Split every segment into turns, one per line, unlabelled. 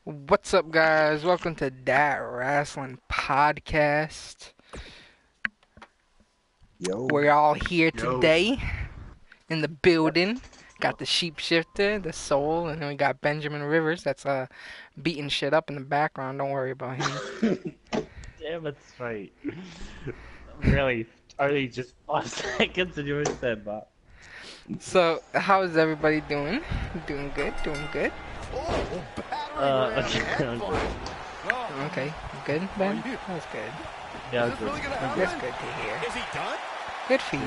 What's up, guys? Welcome to Dat Wrasslin podcast.
Yo.
We're all here
Yo.
today in the building. Got the Sheepshifter, the Soul, and then we got Benjamin Rivers. That's beating shit up in the background. Don't worry about him.
Damn, that's right. Really, only just 5 seconds and you said that.
So, how is everybody doing? Doing good. Doing good. Okay, good, Ben. That's good.
Yeah, good.
That's good to hear.
Is he done?
Good for you.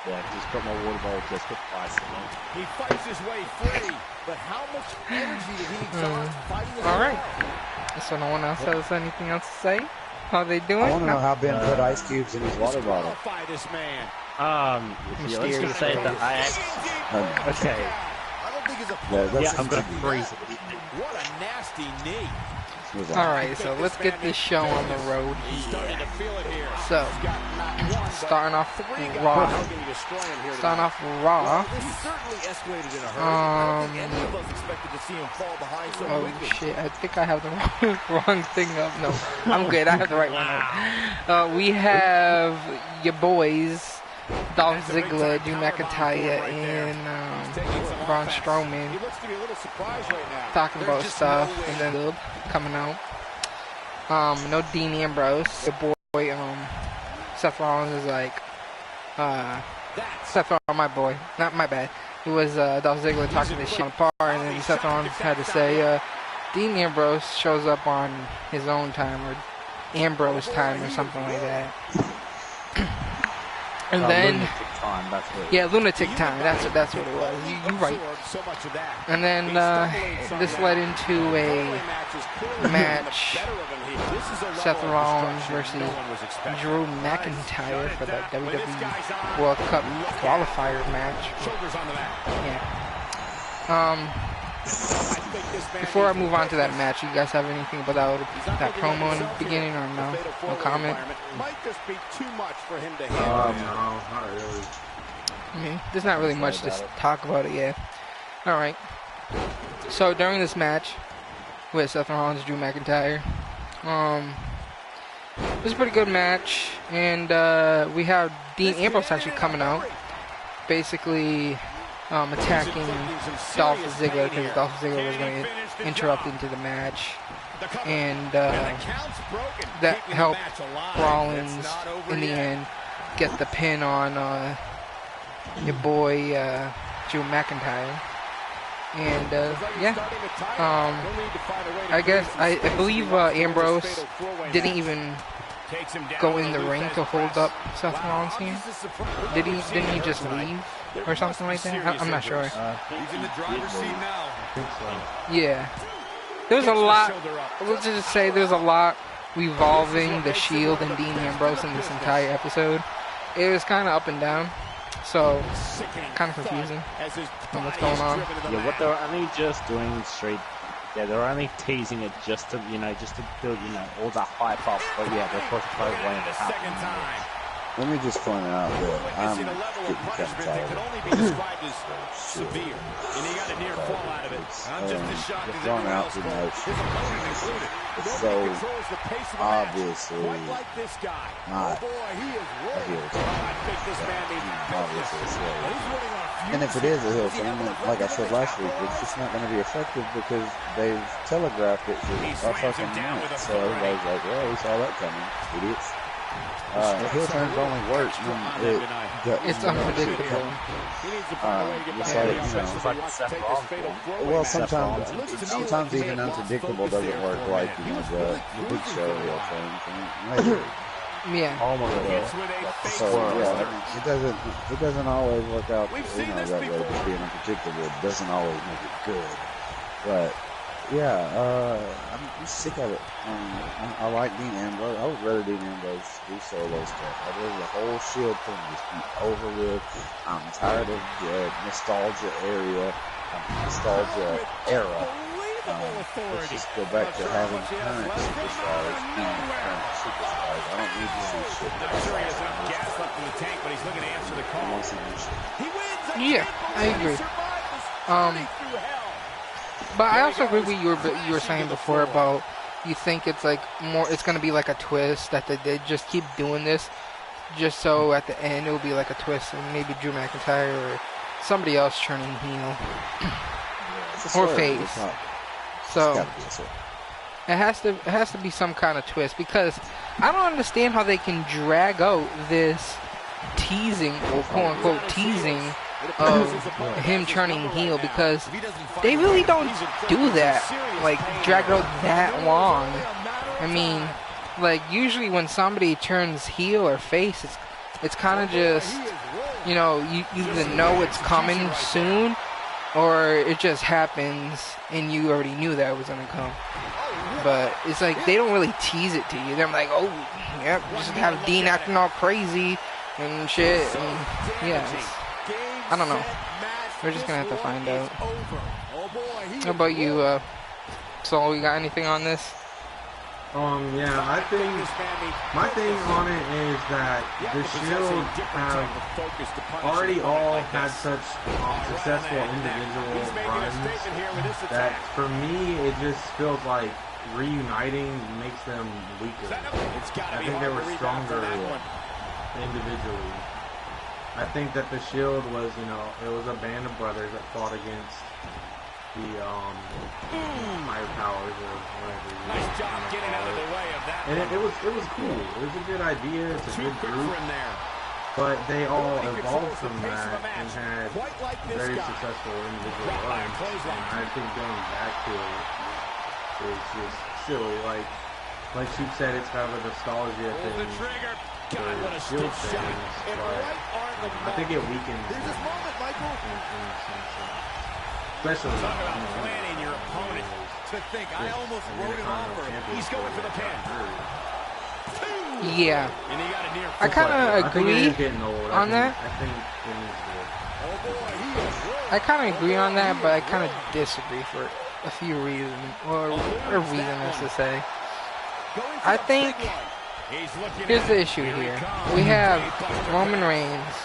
Yeah, just got my water bottle just got ice.
He fights his way free, but how much energy did he exhaust fighting his
All
way
right.
out?
So no one else has anything else to say? How they doing?
I want to know how Ben put ice cubes in his water bottle.
Qualify this man.
Yeah, let's just say that okay.
I don't think he's a
Yeah, I'm gonna freeze it.
What a nasty knee.
Alright, so let's get this show on the road
He's starting to feel it here.
So,
He's got not one, but
starting off
three guys
raw.
looking to destroy him here
Starting
tonight.
off raw.
Well, this certainly escalated in a hurry. I don't think any of us expected to see him fall behind so
Oh
quickly.
shit, I think I have the wrong thing up. No, I'm good. I have the right one up. We have your boys, Dolph Ziggler, Drew McIntyre, and Braun Strowman
He looks to be a little surprised right now.
talking about
There's just
stuff,
no way.
and then coming out. No Dean Ambrose. Your boy, Seth Rollins is like, Seth Rollins, my boy, not my bad. It was Dolph Ziggler talking this shit on par, and then Seth Rollins had to say, Dean Ambrose shows up on his own time, or Ambrose time, or something like that. And then,
lunatic time, that's what it
yeah, lunatic time. That's what it was. You right.
So much of that.
And then this led into a match. Seth Rollins versus Drew McIntyre for the WWE World Cup qualifier match. Yeah. Before I move on to that match, you guys have anything about that promo in the beginning or no? No comment?
Might just be too much for him to
No,
handle.
not really.
I mean, there's not really much to talk about it yet. Alright. So during this match with Seth Rollins and Drew McIntyre, it was a pretty good match, and we have Dean Ambrose actually coming out, basically attacking Dolph Ziggler, because Dolph Ziggler was going to interrupt into the match, and that helped Rollins in the end get the pin on your boy Drew McIntyre. And I believe Ambrose didn't even go in the ring to hold up Seth Rollins here. Didn't he just leave or something like that? I'm not sure.
He's in the driver's seat now.
Yeah, there's a lot. Let's just say there's a lot revolving the Shield and Dean Ambrose in this entire episode. It was kind of up and down, so kind of confusing on what's going on.
Yeah, what they're only just doing straight. Yeah, they're only teasing it just to, just to build, all that hype up. But yeah, they're supposed to play when it happens.
Let me just point out that I'm getting kind of tired of
severe, and he got a near fall out of it. I'm just as shocked as
thrown
everyone
out
else.
too much.
His opponent included.
It's
Nobody
so
controls the pace of the
obviously
match quite like this guy.
not
Oh boy, he is
a
rolling.
heel
Oh, I think this man needs
obviously it's
Well,
heel.
he's winning on a few
And if it is a heel turn, like I said last week, it's just not going to be effective because they've telegraphed it for a fucking month. So everybody's like, well, we saw that coming, idiots. Heel turns only work when
It's unpredictable.
well, sometimes even unpredictable doesn't work like, the Big Show heel turn.
Yeah.
Oh my god.
So yeah, it doesn't always work out, that way. Just being unpredictable, it doesn't always make it good. But yeah, I'm sick of it. I like Dean Ambrose. I would rather Dean Ambrose do solo stuff. I'd rather the whole Shield thing just be over with. I'm tired of the nostalgia era. Let's just go back to having current superstars being current superstars. I don't need to see shit. I want to see new shit.
Yeah, I agree. But I also agree with you were saying before about you think it's like more. It's gonna be like a twist that they just keep doing this, just so at the end it will be like a twist and maybe Drew McIntyre or somebody else turning heel or face. So it has to be some kind of twist because I don't understand how they can drag out this teasing or quote unquote teasing of him turning heel because they really don't do that, like drag it out that long. I mean, like usually when somebody turns heel or face, it's kind of just, you know, you either know it's coming soon or it just happens and you already knew that it was gonna come. But it's like they don't really tease it to you. They're like, oh, yep, just have Dean acting all crazy and shit. And yeah, I don't know. We're just gonna have to find out. How about you, Saul? You got anything on this?
Yeah, I think my thing on it is that the Shield have already all had such successful individual runs that for me it just feels like reuniting makes them weaker. I think they were stronger individually. I think that the Shield was, you know, it was a band of brothers that fought against the higher powers or whatever.
Nice job getting out of the way of that.
And it was cool. It was a good idea. It's a good group. But they all evolved from that and had very successful individual runs. And I think going back to it is just silly. Like Sheep said, it's kind of a nostalgia thing. For Shield fans, but I think it weakens them. Especially
planning your opponent to think I almost wrote him off or he's going for the pin.
Yeah, I kind of agree on that. I kind of agree on that, but I kind of disagree for a few reasons, or a reason, as to say. I think here's the issue here. We have Roman Reigns,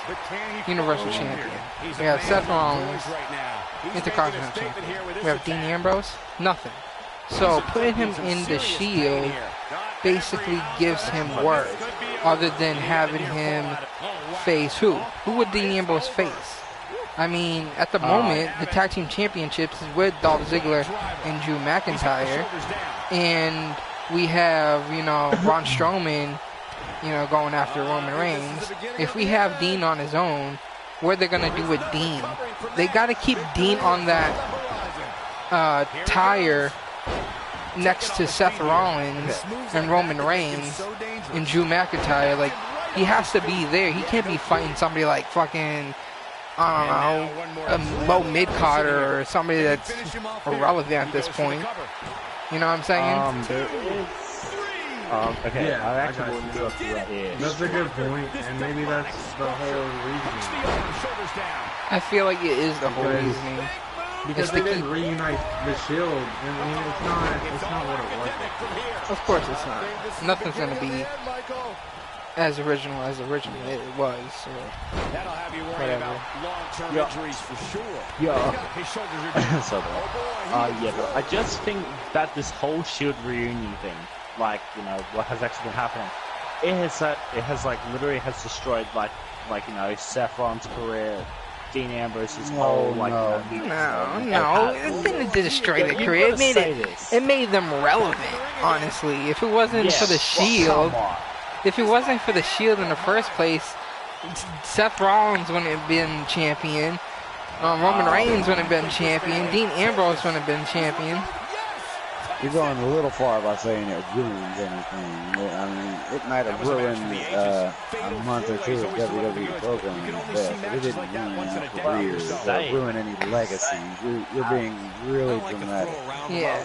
Universal Champion. We have Seth Rollins, Intercontinental Champion. We have Dean Ambrose, nothing. So putting him in the Shield basically gives him work, other than having him face who? Who would Dean Ambrose face? I mean, at the moment, the Tag Team Championships is with Dolph Ziggler and Drew McIntyre, and we have, you know, Braun Strowman, you know, going after Roman Reigns. If we have Dean on his own, what are they going to do with Dean? They got to keep Dean on that tire next to Seth Rollins and Roman Reigns and Drew McIntyre. Like, he has to be there. He can't be fighting somebody like fucking, I don't know, a low mid-carder or somebody that's irrelevant at this point. You know what I'm saying?
There is. Okay,
Yeah,
I actually want to go through that here.
That's a good point, and maybe that's the whole reasoning.
I feel like it is the whole reasoning.
Because they didn't reunite the Shield. I mean, it's not what it was.
Of course it's not. Nothing's going to be as original as originally it was. So
That'll have you worried about long-term injuries for sure. His shoulders are down.
So yeah, but I just think that this whole Shield reunion thing, like, you know, what has actually been happening, it has like literally has destroyed like you know, Seth Rollins' career, Dean Ambrose's whole like.
No, it didn't destroy their career. It made them relevant. Honestly, if it wasn't for the Shield. If it wasn't for the Shield in the first place, Seth Rollins wouldn't have been champion. Roman Reigns wouldn't have been champion. Dean Ambrose wouldn't have been champion.
You're going a little far by saying it ruins anything. I mean, it might have ruined a month or two of WWE programming at best, but it didn't ruin any careers or ruin any legacies. You're being really dramatic.
Yeah.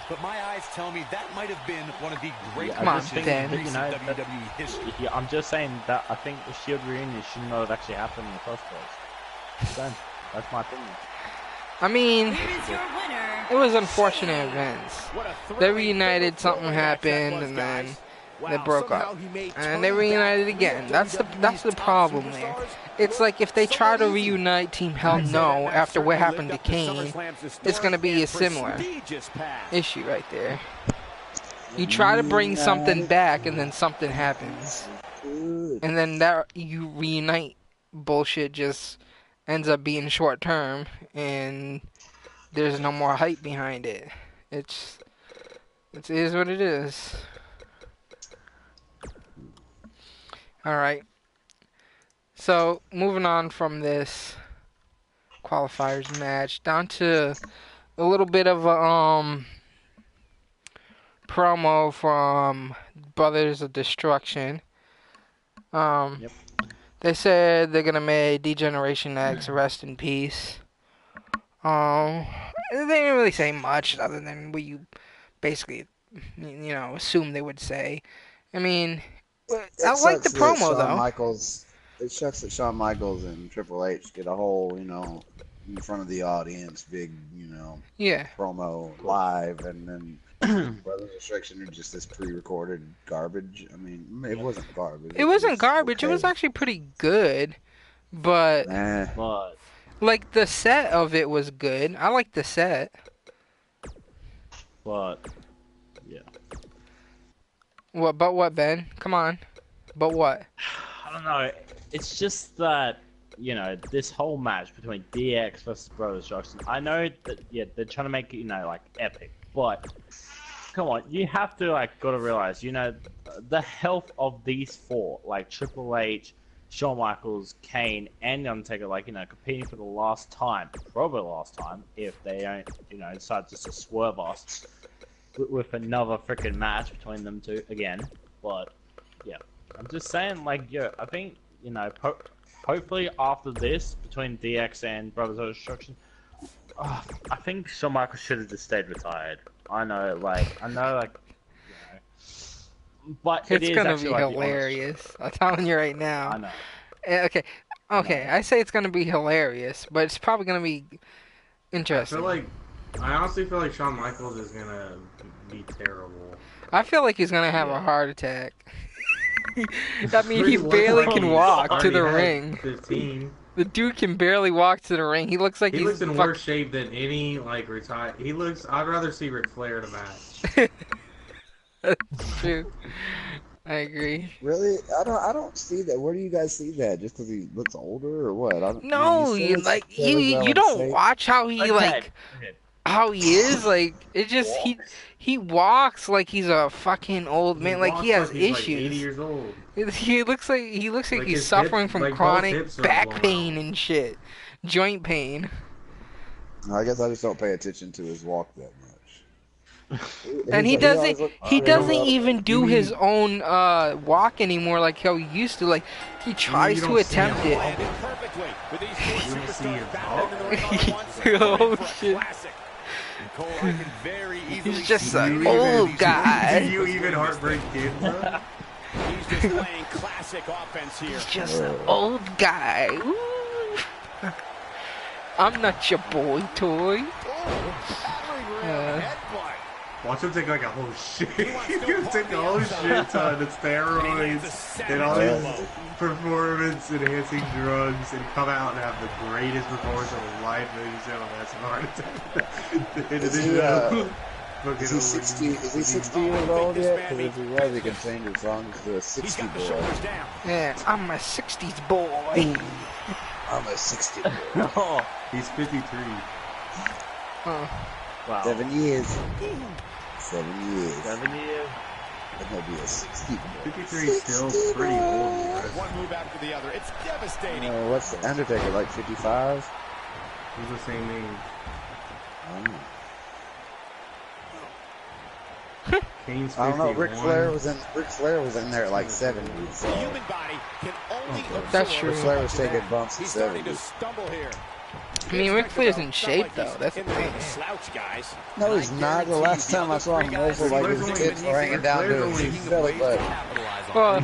But my eyes tell me that might have been one of the great
things in WWE history. Yeah, I'm just saying that I think the Shield reunion should not have actually happened in the first place. Then, that's my opinion.
I mean, it was unfortunate events. They reunited, something happened, and then They broke up, and they reunited again. That's the problem there. It's like if they try to reunite Team Hell No after what happened to Kane, it's gonna be a similar issue right there. You try to bring something back, and then something happens, and then that you reunite bullshit just ends up being short term, and there's no more hype behind it. It is what it is. Alright. So, moving on from this qualifiers match, down to a little bit of a promo from Brothers of Destruction.
Yep.
They said they're gonna make D-Generation X rest in peace. They didn't really say much other than what you basically, assume they would say. I mean, I like the promo though.
It sucks that Shawn Michaels and Triple H get a whole, in front of the audience, big, promo live, and then Brothers of Destruction are just this pre-recorded garbage. I mean, it wasn't garbage.
It wasn't garbage. Okay. It was actually pretty good, but like the set of it was good. I like the set.
But yeah.
What? But what, Ben? Come on. But what?
I don't know. It's just that, this whole match between DX versus Brothers of Destruction. I know that, they're trying to make it, like, epic. But, come on, you have to, gotta realize, the health of these four, like Triple H, Shawn Michaels, Kane, and The Undertaker, competing for the last time, probably the last time, if they don't, decide just to swerve us with another freaking match between them two again. But, yeah. I'm just saying, I think, hopefully after this, between DX and Brothers of Destruction, I think Shawn Michaels should have just stayed retired. I know, but
it's gonna be hilarious. I'm telling you right now.
I know.
Okay, I say it's gonna be hilarious, but it's probably gonna be interesting.
I honestly feel like Shawn Michaels is gonna be terrible.
I feel like he's gonna have a heart attack. I mean, he barely can walk to the ring.
15.
The dude can barely walk to the ring. He looks like
he looks in worse shape than any retired. I'd rather see Ric Flair in a match.
That's true. I agree.
Really? I don't see that. Where do you guys see that? Just because he looks older or what?
You don't watch how he how he is. It just he walks like he's a fucking old man. He has issues.
Like 80 years old.
He looks like he's suffering from chronic back pain and shit, joint pain.
I guess I just don't pay attention to his walk that much.
And he doesn't even do his own walk anymore like how he used to. He tries to attempt it. Oh shit. He's just an old guy.
Do you even heartbreak kids?
He's just playing classic offense here.
He's just an old guy. I'm not your boy toy.
Watch him take a whole shit. He'll take a whole shit ton of steroids and all these performance-enhancing drugs and come out and have the greatest performance of his life. And he's going to have some heart attack.
Is he 60? Is he 60 years old yet? Because if he was, he could change his songs to a 60 boy.
Yeah, I'm a 60s boy.
I'm a 60 boy.
Oh, he's 53.
Wow.
7 years. 7 years.
7 years.
And he'll be a 60 boy.
53 is still pretty old.
One move after the other. It's devastating.
What's the Undertaker, 55?
He's the same age.
Oh.
Kane's 51.
I don't know. Ric Flair was in there at 70. So.
The human body can only
That's true.
Ric Flair was taking bumps at 70.
I mean, Ric Flair's in shape though. That's the thing.
No, he's not. The last time I saw him wrestle, his tits were hanging down to his belly button.
Well,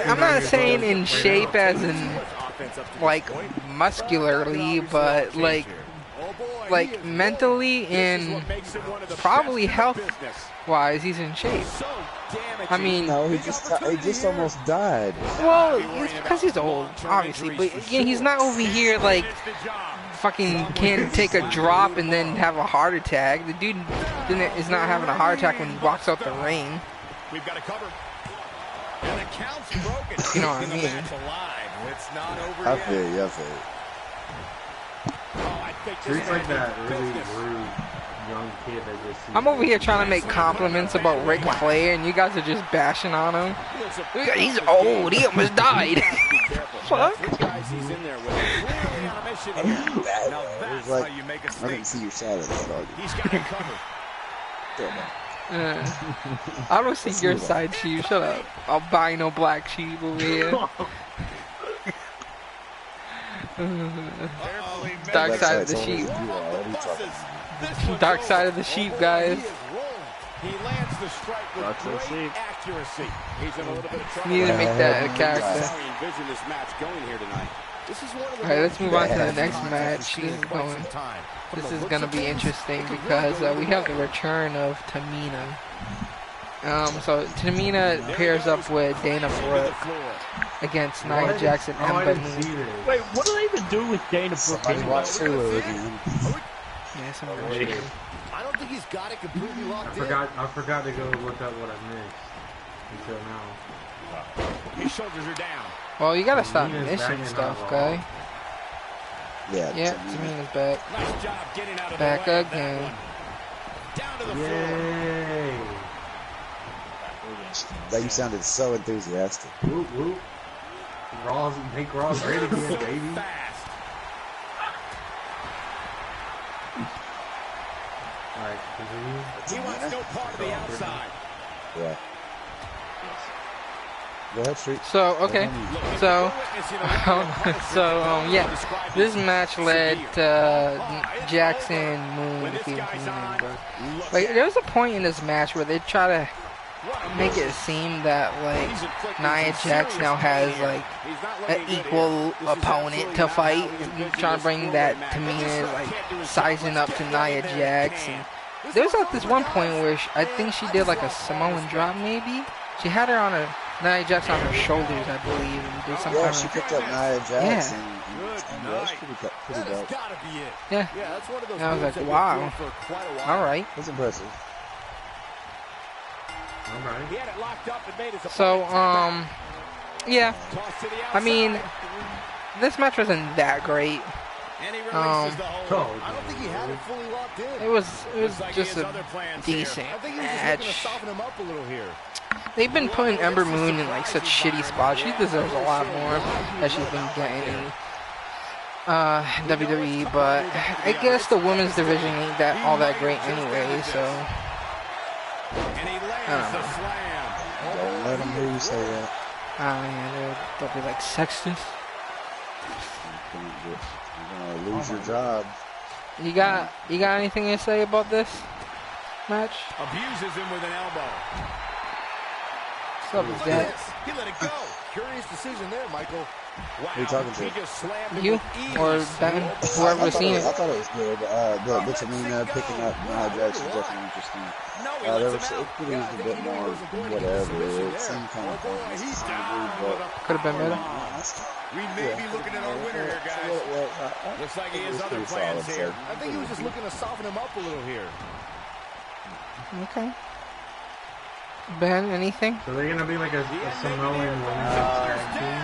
I'm not saying in shape as in muscularly, but like mentally and probably health-wise, he's in shape. I mean,
no, he just almost died.
Well, it's because he's old, obviously, but again, he's not over here like fucking can't take a drop and then have a heart attack. The dude is not having a heart attack when he walks out the ring.
We've got a cover. And the count's broken.
You know what I mean?
It's not over
I
yet.
feel you, I feel you.
Treats like that really rude young kid that just sees
I'm over here trying to make compliments about Ric Flair, and you guys are just bashing on him. He's old. He almost died. Fuck.
He's in there with clearly on a mission here. Now that's
like,
how you make a
I didn't
statement.
see your side of that dog.
He's got it covered.
I don't see your side, Sheep. Shut up. Albino black sheep over here. Dark side of the sheep. Dark side of the sheep, guys.
He lands the strike with great accuracy. He's in a little bit of trouble.
Need to make that a character.
How we envision this match going here tonight. This is one of the
Alright, let's move on to the next match. This is gonna be interesting because we have the return of Tamina. So Tamina pairs up with Dana Brooke against Nia Jax and Ember Moon.
Wait, what do they even do with Dana Brooke?
I watched Hulu again.
Yeah, some bullshit.
I don't think he's got it completely locked in.
I forgot to go look up what I missed until now.
His shoulders are down.
Well, you gotta stop
Tamina's
missing
banging
stuff,
out
guy.
Yeah,
Tamina's back.
Nice job getting out of
Back
the way
again.
down to the floor.
Yay!
That you sounded so enthusiastic.
Whoop whoop. Make Raw's great again, baby.
Fast.
Alright, continue.
He wants no part of the outside.
Yeah. Go ahead, Street.
So, okay. So, yeah. This match led Jackson, Moon, defeating Tamina and Brooke. Like, there was a point in this match where they try to make it seem that, like, Nia Jax now has, like, an equal opponent to fight. Trying to bring that Tamina is, like, sizing up to Nia Jax. And there was, like, this one point where I think she did, like, a Samoan drop, maybe? She had her on Nia Jax on her shoulders, I believe, and did some kind of...
she picked up Nia Jax,
Yeah.
and that was pretty dope.
Yeah.
That's one of those
And I was like,
moves
wow.
that for quite a while.
Alright.
That's impressive.
Alright.
He had it locked up and made his
So, yeah.
toss to the
I mean,
outside.
this match wasn't that great.
And he releases the hold.
Oh,
I don't think he had it fully locked in.
It was
Looks like he
just
has
a
other plans
decent
here. I think he was just looking to
match.
soften him up a little here.
They've been putting Ember Moon in like such shitty spots. She deserves a lot more that she's been getting in WWE, but I guess the women's division ain't all that great anyway, so
And he lands the slam.
Don't let them hear you say that.
yeah, they'll be like sexist.
You're gonna lose your job.
You got anything to say about this match?
Abuses him with an elbow.
What's up, Zach?
He let it go. Curious decision there, Michael. Wow.
Who you talking to?
He just slammed him
You
with ease.
or Ben? Whoever's seen
I
it.
thought it was good. The Tamina picking up Nia Jax was definitely interesting. There was, it could have used a bit more whatever. It seemed kind of pointless to some degree, but
Could have been better.
We may be looking at our winner here, guys. Looks like he has other plans here. I think he was just looking to soften him up a little here.
Okay. Ben, anything?
So they're gonna be like a Samoan women's tag team.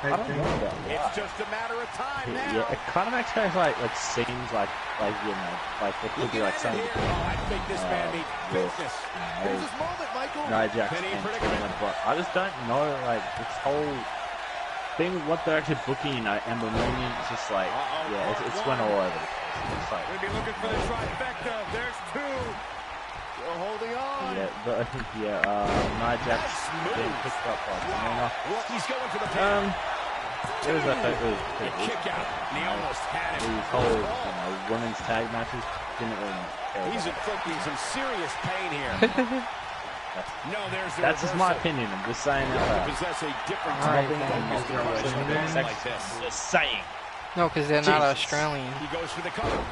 I don't know about that.
It's just a matter of time now.
Yeah, it kind of makes guys like seems like you know, like it could be like something.
I think this man needs business. Here's his moment, Michael.
Nia Jax
Penny
and
predicament.
Tamina, but I just don't know, like, this whole thing with what they're actually booking, you know, Ember Moon, it's just like, yeah, it's went all over the place. It's like,
We'll be looking for the trifecta. There's two. Still holding on.
Nia Jax being picked up by Tamina.
He's going for the pin.
It was pretty
Kick out. And he almost had him.
These whole, women's tag matches didn't really care.
He's inflicting some serious pain here. No, there's the
That's just my
reversal.
opinion. I'm just saying
To
that.
possess a different
All right,
type of
then.
focus
All right,
situation
then.
like this.
Just saying.
No, because they're not Australian.
He goes for the cover.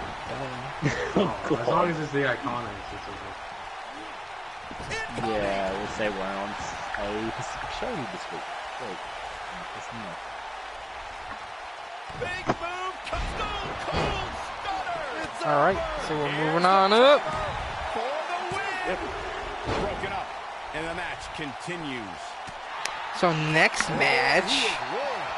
As long as it's the Iconics, it's okay.
Yeah, we'll say we're on a Pacific show this week. Wait,
Big move, Stone Cold Stunner.
All right, so we're moving on up.
For the win. Yep. Broken up, and the match continues.
So next match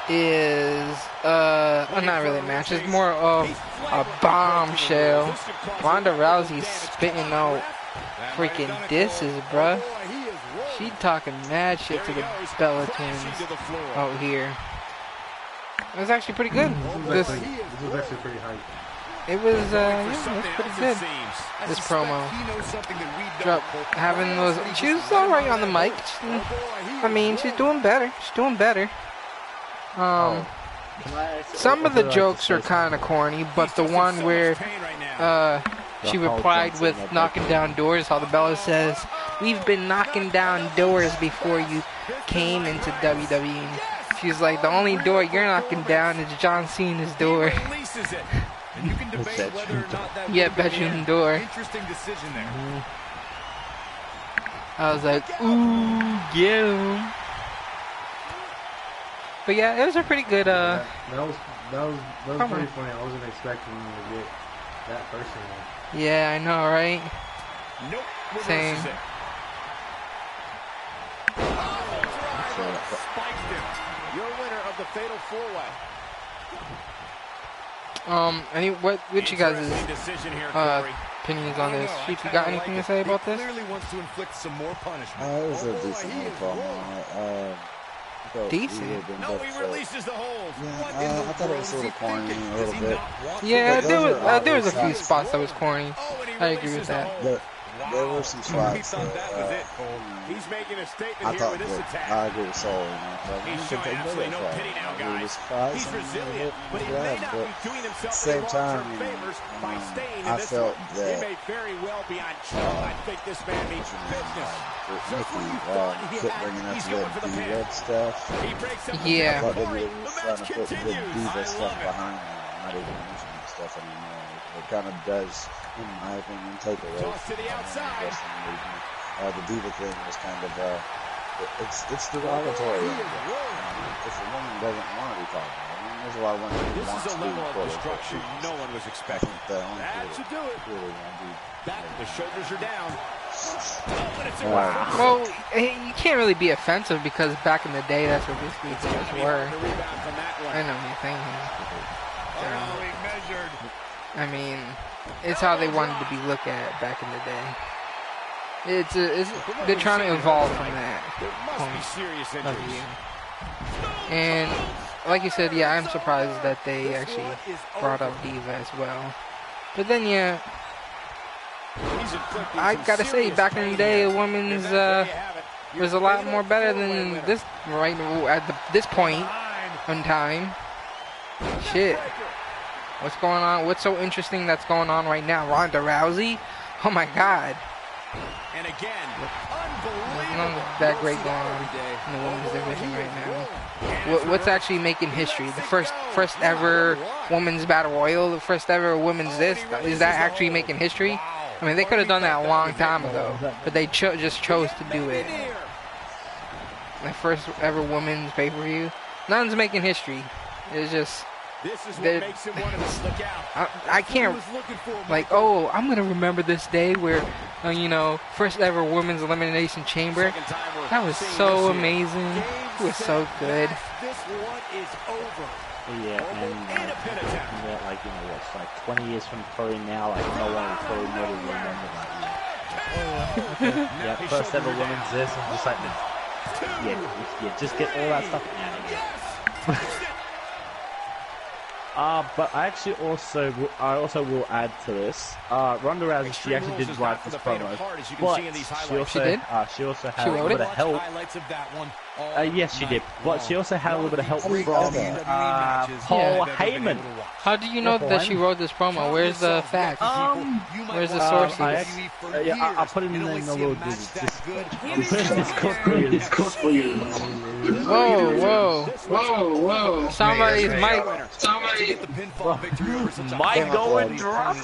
is not really a match. It's more of a bombshell. Ronda Rousey spitting out freaking disses, bruh. She talking mad shit to the Bella Twins out here. It was actually pretty good.
This was actually pretty hype.
It was pretty good. This promo. Having those, she was alright on the mic. I mean, she's doing better. She's doing better. Some of the jokes are kind of corny, but the one where she replied with knocking down doors, how the Bella says, "We've been knocking down doors before you came into WWE." She's like, the only door you're knocking down is John Cena's door. Yeah, bedroom door.
Interesting decision there.
I was like, ooh, get him. But yeah, it was a pretty good.
That was pretty funny. I wasn't expecting him to get that personal.
Yeah, I know, right?
Nope.
Same.
Spiked him. Your winner of the Fatal 4-Way.
What you guys' opinions on this? Sheep, you got anything to say about this?
Clearly wants to inflict some more punishment.
It was a decent little promo.
Decent?
No, he releases the hold.
Yeah, I thought it was a little corny a little bit.
Yeah, there was a few spots that was corny. I agree with that.
There were some spots that
He's making a statement
I
here
thought
with this
that
attack.
I agree with Soul.
He's showing absolutely no pity now, guys. He's resilient, but he may not be doing himself any long-term favors by staying in this one. He may very well be on trial. I think this man means business.
Nikki kept bringing up the red stuff.
He breaks up
I thought they were trying to put the diva stuff behind him, not even mentioning stuff anymore. It kind of does, in my opinion, take away from the wrestling movement. The diva thing was kind of, it's derogatory. If a woman doesn't want to be called that, I mean, there's a lot of women who want to be. This is a level of destruction
no one was expecting.
That
should do it. The shoulders are down.
Well, you can't really be offensive because back in the day, that's what these things were. I know what you're thinking. I mean, it's how they wanted to be looked at back in the day. They're trying to evolve from that point of view. And like you said, yeah, I'm surprised that they actually brought up Diva as well. But then, yeah, I gotta say, back in the day, a woman's was a lot more better than this right at this point in time. Shit. What's going on? What's so interesting that's going on right now? Ronda Rousey? Oh my God.
And again,
there's none of that great going on in the women's division right now. What's actually making history? The first ever women's battle royal, the first ever women's this, is that actually making history? I mean, they could have done that a long time ago, but they just chose to do it. The first ever women's pay-per-view. None's making history. It's just...
This is what makes him want to look out.
I can't, like, oh, I'm going to remember this day where, first ever women's elimination chamber. That was so amazing. It was so good.
This one is over.
Yeah, and what's like 20 years from Curry now, like no one will probably never remember that year. Yeah, first ever women's this, and just like, yeah, just get all that stuff out of here. But I actually also will add to this. Ronda Rousey, she actually did write this promo, but she also had a little bit of help. Yes, she did. But she also had a little bit of help from Paul Heyman.
How do you know that she wrote this promo? Where's the facts? Where's the sources?
I'll put it in the little Discord for you.
Whoa. Somebody's mic.
Mic going drop.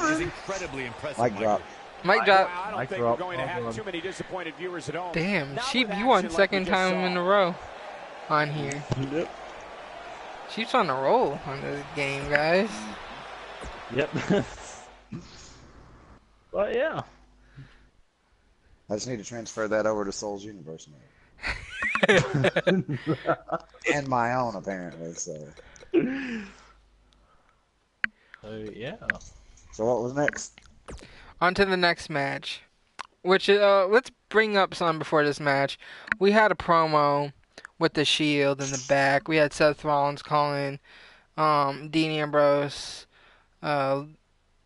Mic drop.
Mic drop.
Mic drop. Going to have too many disappointed viewers at home.
Damn, Sheep, you won second time in a row on here.
Yep.
Sheep's on a roll on this game, guys.
Yep. But yeah.
I just need to transfer that over to Soul's Universe now. And my own, apparently, so.
Yeah.
So what was next?
On to the next match. Which, let's bring up something before this match. We had a promo with the Shield in the back. We had Seth Rollins calling Dean Ambrose.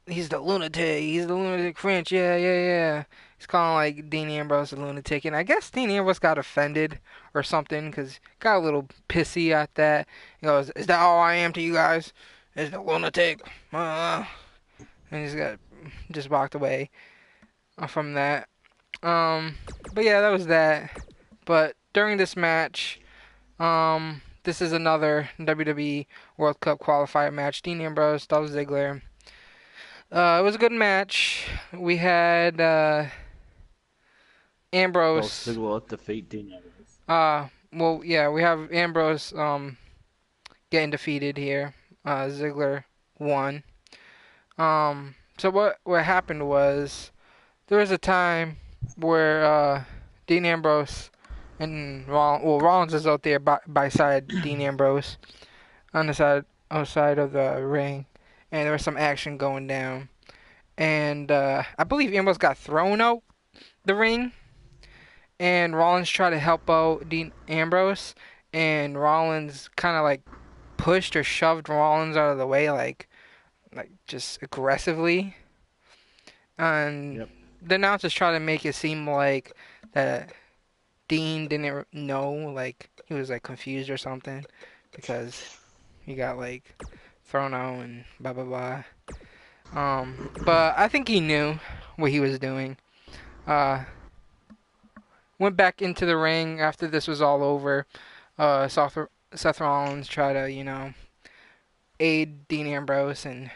He's the lunatic. He's the lunatic French. Yeah. He's calling like Dean Ambrose a lunatic. And I guess Dean Ambrose got offended or something because got a little pissy at that. He goes, "Is that all I am to you guys? Is the lunatic?" And he's just walked away from that. But yeah, that was that. But during this match, this is another WWE World Cup qualifier match. Dean Ambrose, Dolph Ziggler. It was a good match. We had Ambrose.
Dolph Ziggler defeat Dean Ambrose.
Well, yeah, we have Ambrose getting defeated here. Ziggler won. So what happened was there was a time where Dean Ambrose and Rollins is out there by side Dean Ambrose on the outside of the ring, and there was some action going down, and I believe Ambrose got thrown out the ring, and Rollins tried to help out Dean Ambrose, and Rollins kind of like pushed or shoved Rollins out of the way, like just aggressively, and the announcers tried to make it seem like that Dean didn't know, like he was like confused or something because he got like thrown out and blah blah blah. But I think he knew what he was doing. Went back into the ring after this was all over. Seth Rollins tried to, aid Dean Ambrose, and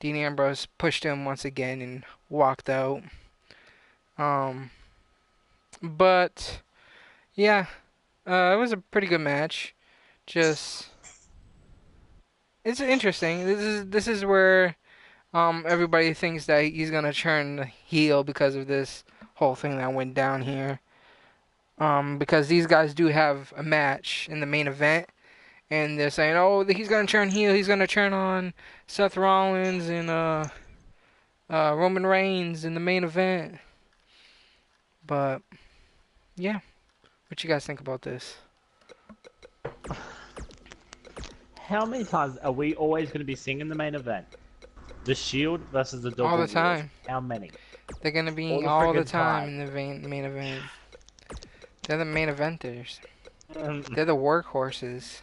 Dean Ambrose pushed him once again and walked out. But yeah, it was a pretty good match. It's interesting. This is where everybody thinks that he's gonna turn heel because of this whole thing that went down here. Because these guys do have a match in the main event, and they're saying, "Oh, he's gonna turn heel. He's gonna turn on Seth Rollins and Roman Reigns in the main event." But yeah, what you guys think about this?
How many times are we always going to be seeing in the main event? The Shield versus the Double
All the
Wars.
time.
How many?
They're gonna be all the time in the main event. They're the main eventers. They're the workhorses.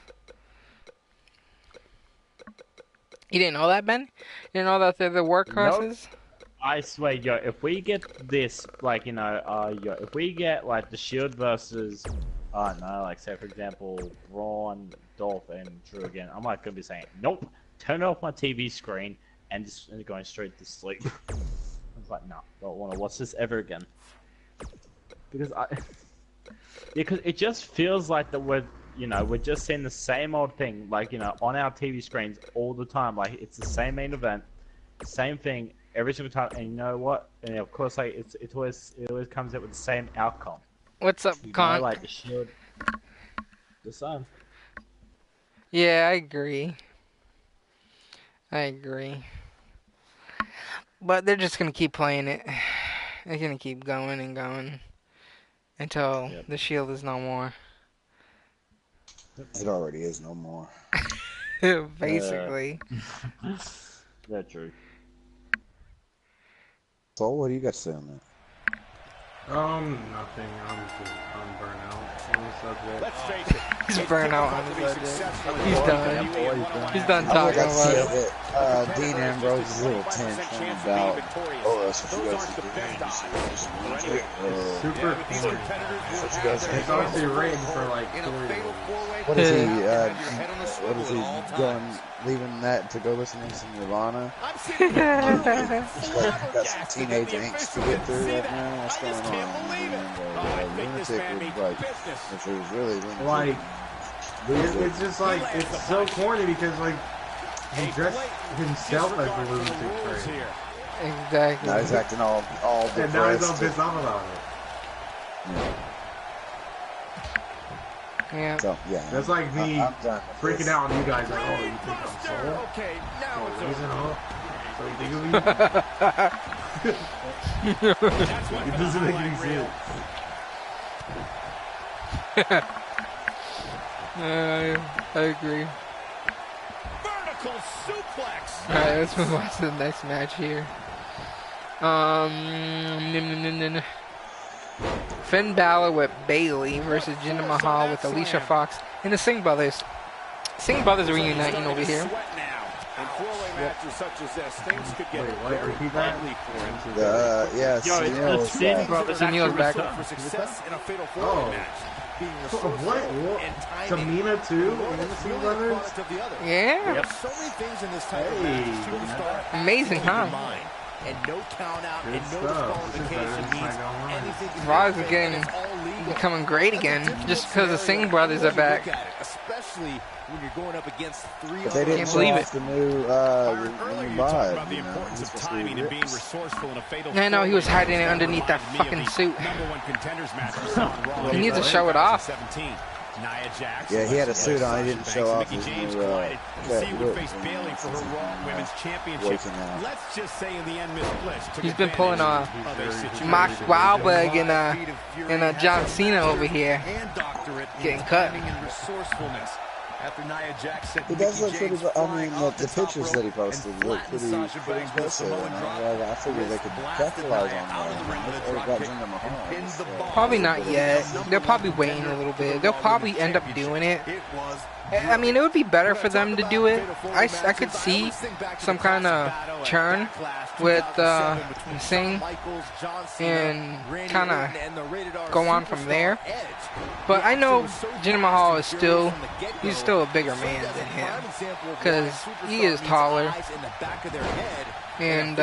You didn't know that, Ben? You didn't know that they're the workhorses?
Nope. I swear, if we get this, if we get, the Shield versus, say, for example, Braun, Dolph, and Drew again, I'm not going to be saying, nope, turn off my TV screen and just going straight to sleep. I was like, no, don't want to watch this ever again. Because it just feels like that we're just seeing the same old thing, on our TV screens all the time. Like, it's the same main event, same thing every single time, and you know what? And of course, it always comes out with the same outcome.
What's up, Con?
Like the Shield, the Sun.
Yeah, I agree. But they're just gonna keep playing it. They're gonna keep going and going until the Shield is no more.
It already is no more.
Basically.
That's true.
So, what do you got to say on
Nothing. I'm burnt out on the subject.
Let's face it.
He's burnt out on the subject. He's done. He's done talking about it.
Dean Ambrose's little tantrum about, that's what you guys do.
Super corny. It's obviously written for like 40 years.
What is he going, leaving that to go listen to some Nirvana? Got some teenage angst to get through right now. What's going on? Lunatic was like, if it was really lunatic.
Like, it's just like, it's so corny because like, he dressed himself as a lunatic train.
Exactly.
Now he's acting all depressed.
And now he's all pissed off about it.
Yeah.
So, yeah.
That's like me
I'm done with
freaking
this.
out on you guys like, oh, you think I'm soul?
Okay, now it's
Reason
over.
up? So you think of me?
That's what
It doesn't make any sense.
I agree.
vertical suplex.
Alright, let's move on to the next match here. Finn Balor with Bayley versus Jinder Mahal with Alicia Fox and the Singh Brothers. Singh Brothers are reuniting over here.
In four-way matches such as this, things could get very ugly for him.
Yeah,
the Sin Brothers
Sunil's back.
For success in a fatal four-way match.
What? Tamina too? And the Singh Brothers?
Yeah.
There's so many things in this type of match. Superstar.
Amazing, huh?
And no count out
Good
and no
stuff.
disqualification means anything can
Raw is
happen, and it's all legal.
becoming great again just because the Singh Brothers are back.
Especially when you're going up against three.
But they didn't
Can't
show
believe
off the new
about
vibe.
the importance of timing and being resourceful in a fatal.
I know, he was hiding it underneath that fucking suit.
Number one contenders match was on Raw.
He needs to show it off.
17. Nia Jax.
Yeah, he had a suit on. He didn't show off his
James
new
collided.
cut
She would face Bayley for her Raw Women's Championship.
working out.
Let's just say in the end, Miss Bliss took
He's been pulling
advantage of a situation.
Mark Wahlberg and John Cena over here
And doctorate in
getting cut.
timing and resourcefulness. After Nia Jax sent
He does look
Mickie
pretty.
James
I
flying
mean,
off
the
top
pictures
rope
that he
and
posted look
flattened
pretty
Sasha Banks with a
impressive.
Samoan
And
drop.
I figured they could
Blasted
capitalize
Nia
on
out of the ring with a
that. Or
drop
got
kick
Jinder Mahal.
and pinned the ball.
Probably not yet. They'll probably wait a little bit. They'll probably end up doing it. I mean, it would be better for them to do it. I could see some kind of turn with Singh and kind of go on from there. But I know Jinder Mahal is he's still a bigger man than him because he is taller. And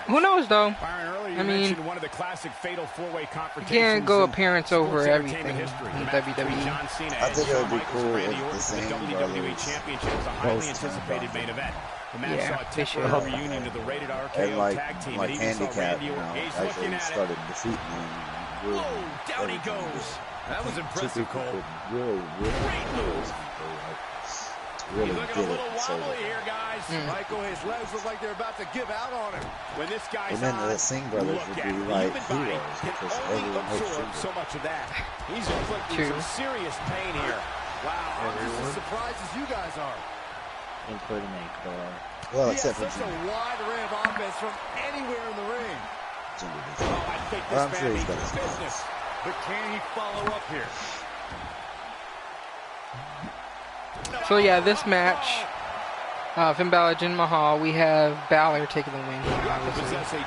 who knows though? I mean, you can't go appearance over everything in WWE.
I think it would be cool if the Singh brothers both turned on.
Yeah, they should.
And like handicap, actually started defeating him. Really,
down he goes. That was impressive, Cole.
Really
He's
get
looking a
it.
little
So,
wobbly here, guys. Michael, his legs look like they're about to give out on him. When this guy's
and then
on,
the Singh brothers
look
would
at
be
him.
like
Human body
heroes
can
because
only
everyone hates
absorb so
Jinder.
much of that. He's inflicting some serious pain here. Wow, I'm just as surprised as you guys are.
including me.
Well,
He has
except for
such a
Jinder.
wide array of offense from anywhere in the ring.
Jinder does.
I think this
I'm sure
man
he's
means
got his
business. But can he follow up here?
So yeah, this match, Finn Balor, Jinder Mahal, we have Balor taking the win here, obviously.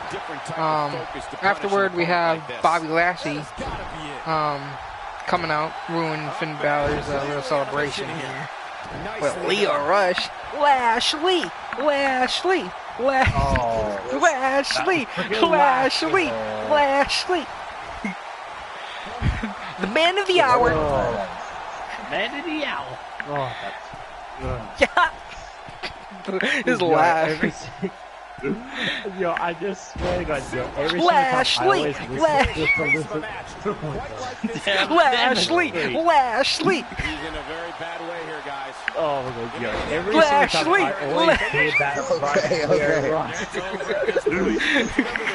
Afterward, we have Bobby Lashley coming out, ruin Finn Balor's little celebration here. With Leo Rush, Lashley, Lashley, Lashley, Lashley, Lashley. The man of the hour.
Man of the hour. Oh,
Yeah. His laugh.
Yo, I just swear to God, yo, every single
Lashley,
time I always
Lashley, Lashley.
He's in a very bad way here, guys.
Oh my God, yo, every
Lashley,
single time I always hear that
Okay.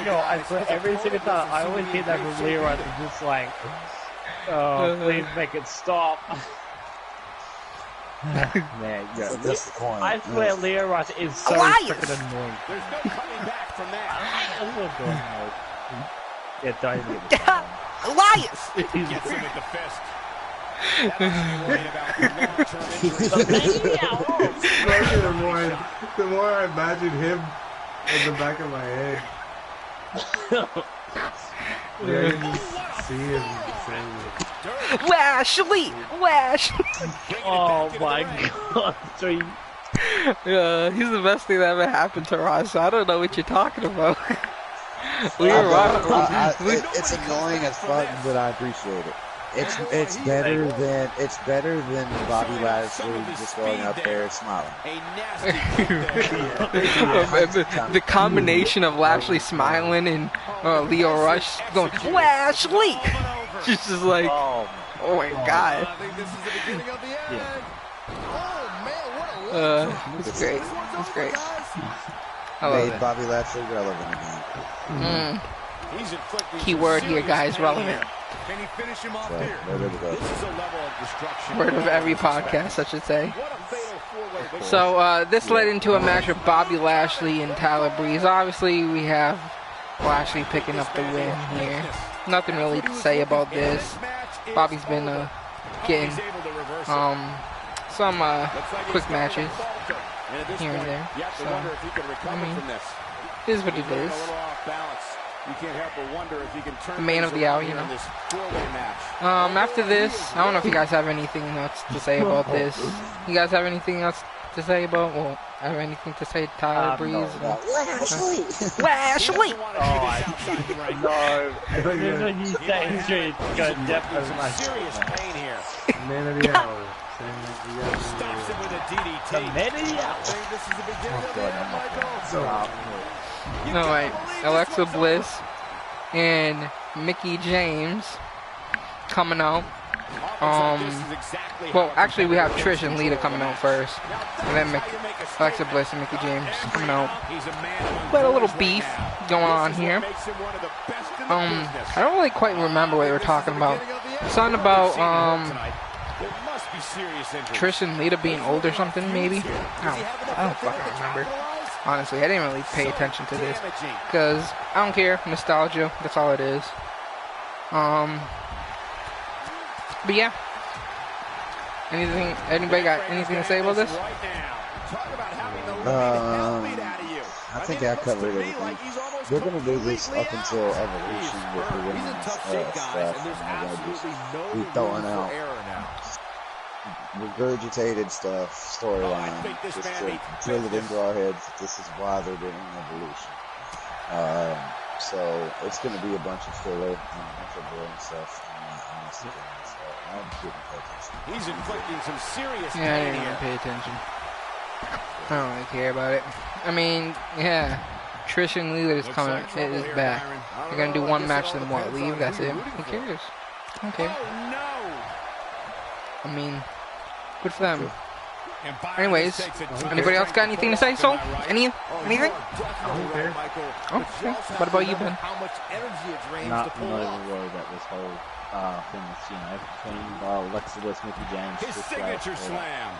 No, I swear, every single time I always hear that from Leroy, I'm just like, oh, please make it stop. Man, yo,
That's the point.
I swear Leo Rush is so
Elias!
freaking annoying.
There's no coming back from that.
Yeah, don't even get me
Elias!
He gets him with the fist.
The more I imagine him in the back of my head. Yeah, you just see him saying it.
Lashley! Lashley!
Oh my god, Street.
He's the best thing that ever happened to Ross, so I don't know what you're talking about. We were
it's annoying as fuck, but I appreciate it. It's better than Bobby Lashley just going up there and smiling.
The combination of Lashley smiling and Lio Rush going Lashley. She's just like, oh my god. It's great. It's great. I love it.
Bobby Lashley relevant again.
Keyword here, guys, relevant.
Can he finish him off
So,
here?
there we go.
This is a level of destruction.
Word of every podcast, I should say.
What a fatal four-way victory.
So this led into a match of Bobby Lashley and Tyler Breeze. Obviously, we have Lashley picking up the win here. Nothing really to say about this. Bobby's been getting some quick matches here and there. So, I mean, it is what it is. The man of the hour, you know. After this, I don't know if you guys have anything else to say about this. You guys have anything else to say about? Well, have anything to say, Tyler Breeze?
No. Lashley!
Lashley!
No. You say Street, go definitely my
serious pain here.
Man of the hour.
Stops him with a DDT.
The man of the hour.
I think this is the beginning of the end, Michael.
No, wait. Alexa Bliss and Mickey James coming out. Well, actually, we have Trish and Lita coming out first, and then Alexa Bliss and Mickey James coming out. But a little beef going on here. I don't really quite remember what they were talking about. Something about Trish and Lita being old or something, maybe. I don't fucking remember. Honestly, I didn't really pay attention to this because I don't care. Nostalgia, that's all it is. But yeah. Anybody got anything to say about this?
I think I covered everything. They're gonna do this up until Evolution with the women's stuff, and they're gonna just be throwing out regurgitated stuff, storyline, just to drill it into our heads that this is why they're doing Evolution. So it's going to be a bunch of filler and a bunch of boring stuff. So I didn't pay attention.
He's inflicting some serious pain
Yeah, I didn't even
here.
pay attention. I don't really care about it. I mean, yeah, Trish and Lita is coming. It is back. They're gonna do one match, then what? Leave? That's it. Who cares? Okay.
Oh, no.
I mean, good for them. Anyways, anybody else got anything to say? So, anything?
I don't care.
Okay. What about you, Ben?
Not even worried about this whole thing that's, between Alexa Bliss, Mickey James.
His signature slam.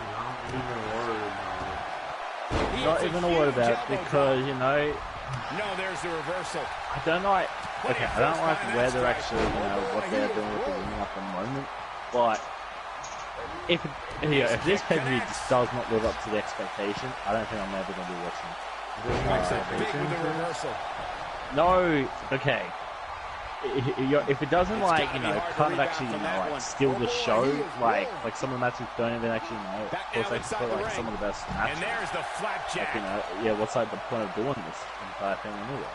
Not even a word about it because,
No, there's the reversal.
I don't like where they're actually, what they're doing with the women at the moment. But if this pay-per-view just does not live up to the expectation, I don't think I'm ever going to be watching. No, okay. If it doesn't kind of actually steal the show, like some of the matches don't even actually of course they can put some of the best matches.
And there's the flapjack.
What's the point of doing this entire thing anyway?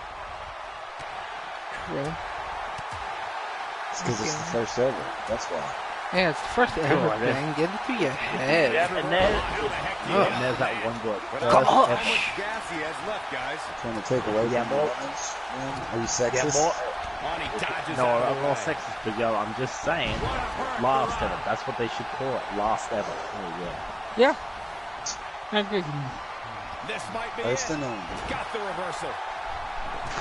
Really?
It's because it's the first ever. That's why.
Yeah, it's the first ever thing. Get it to your head.
And there's that one book.
Gosh.
Gas he has left, guys.
Trying to take away from
boy.
Are you sexist?
No, I'm not sexist, but I'm just saying, last ever. That's what they should call it. Last ever. There you go.
Yeah. I agree.
This might be
First
it.
and only.
Got the reversal.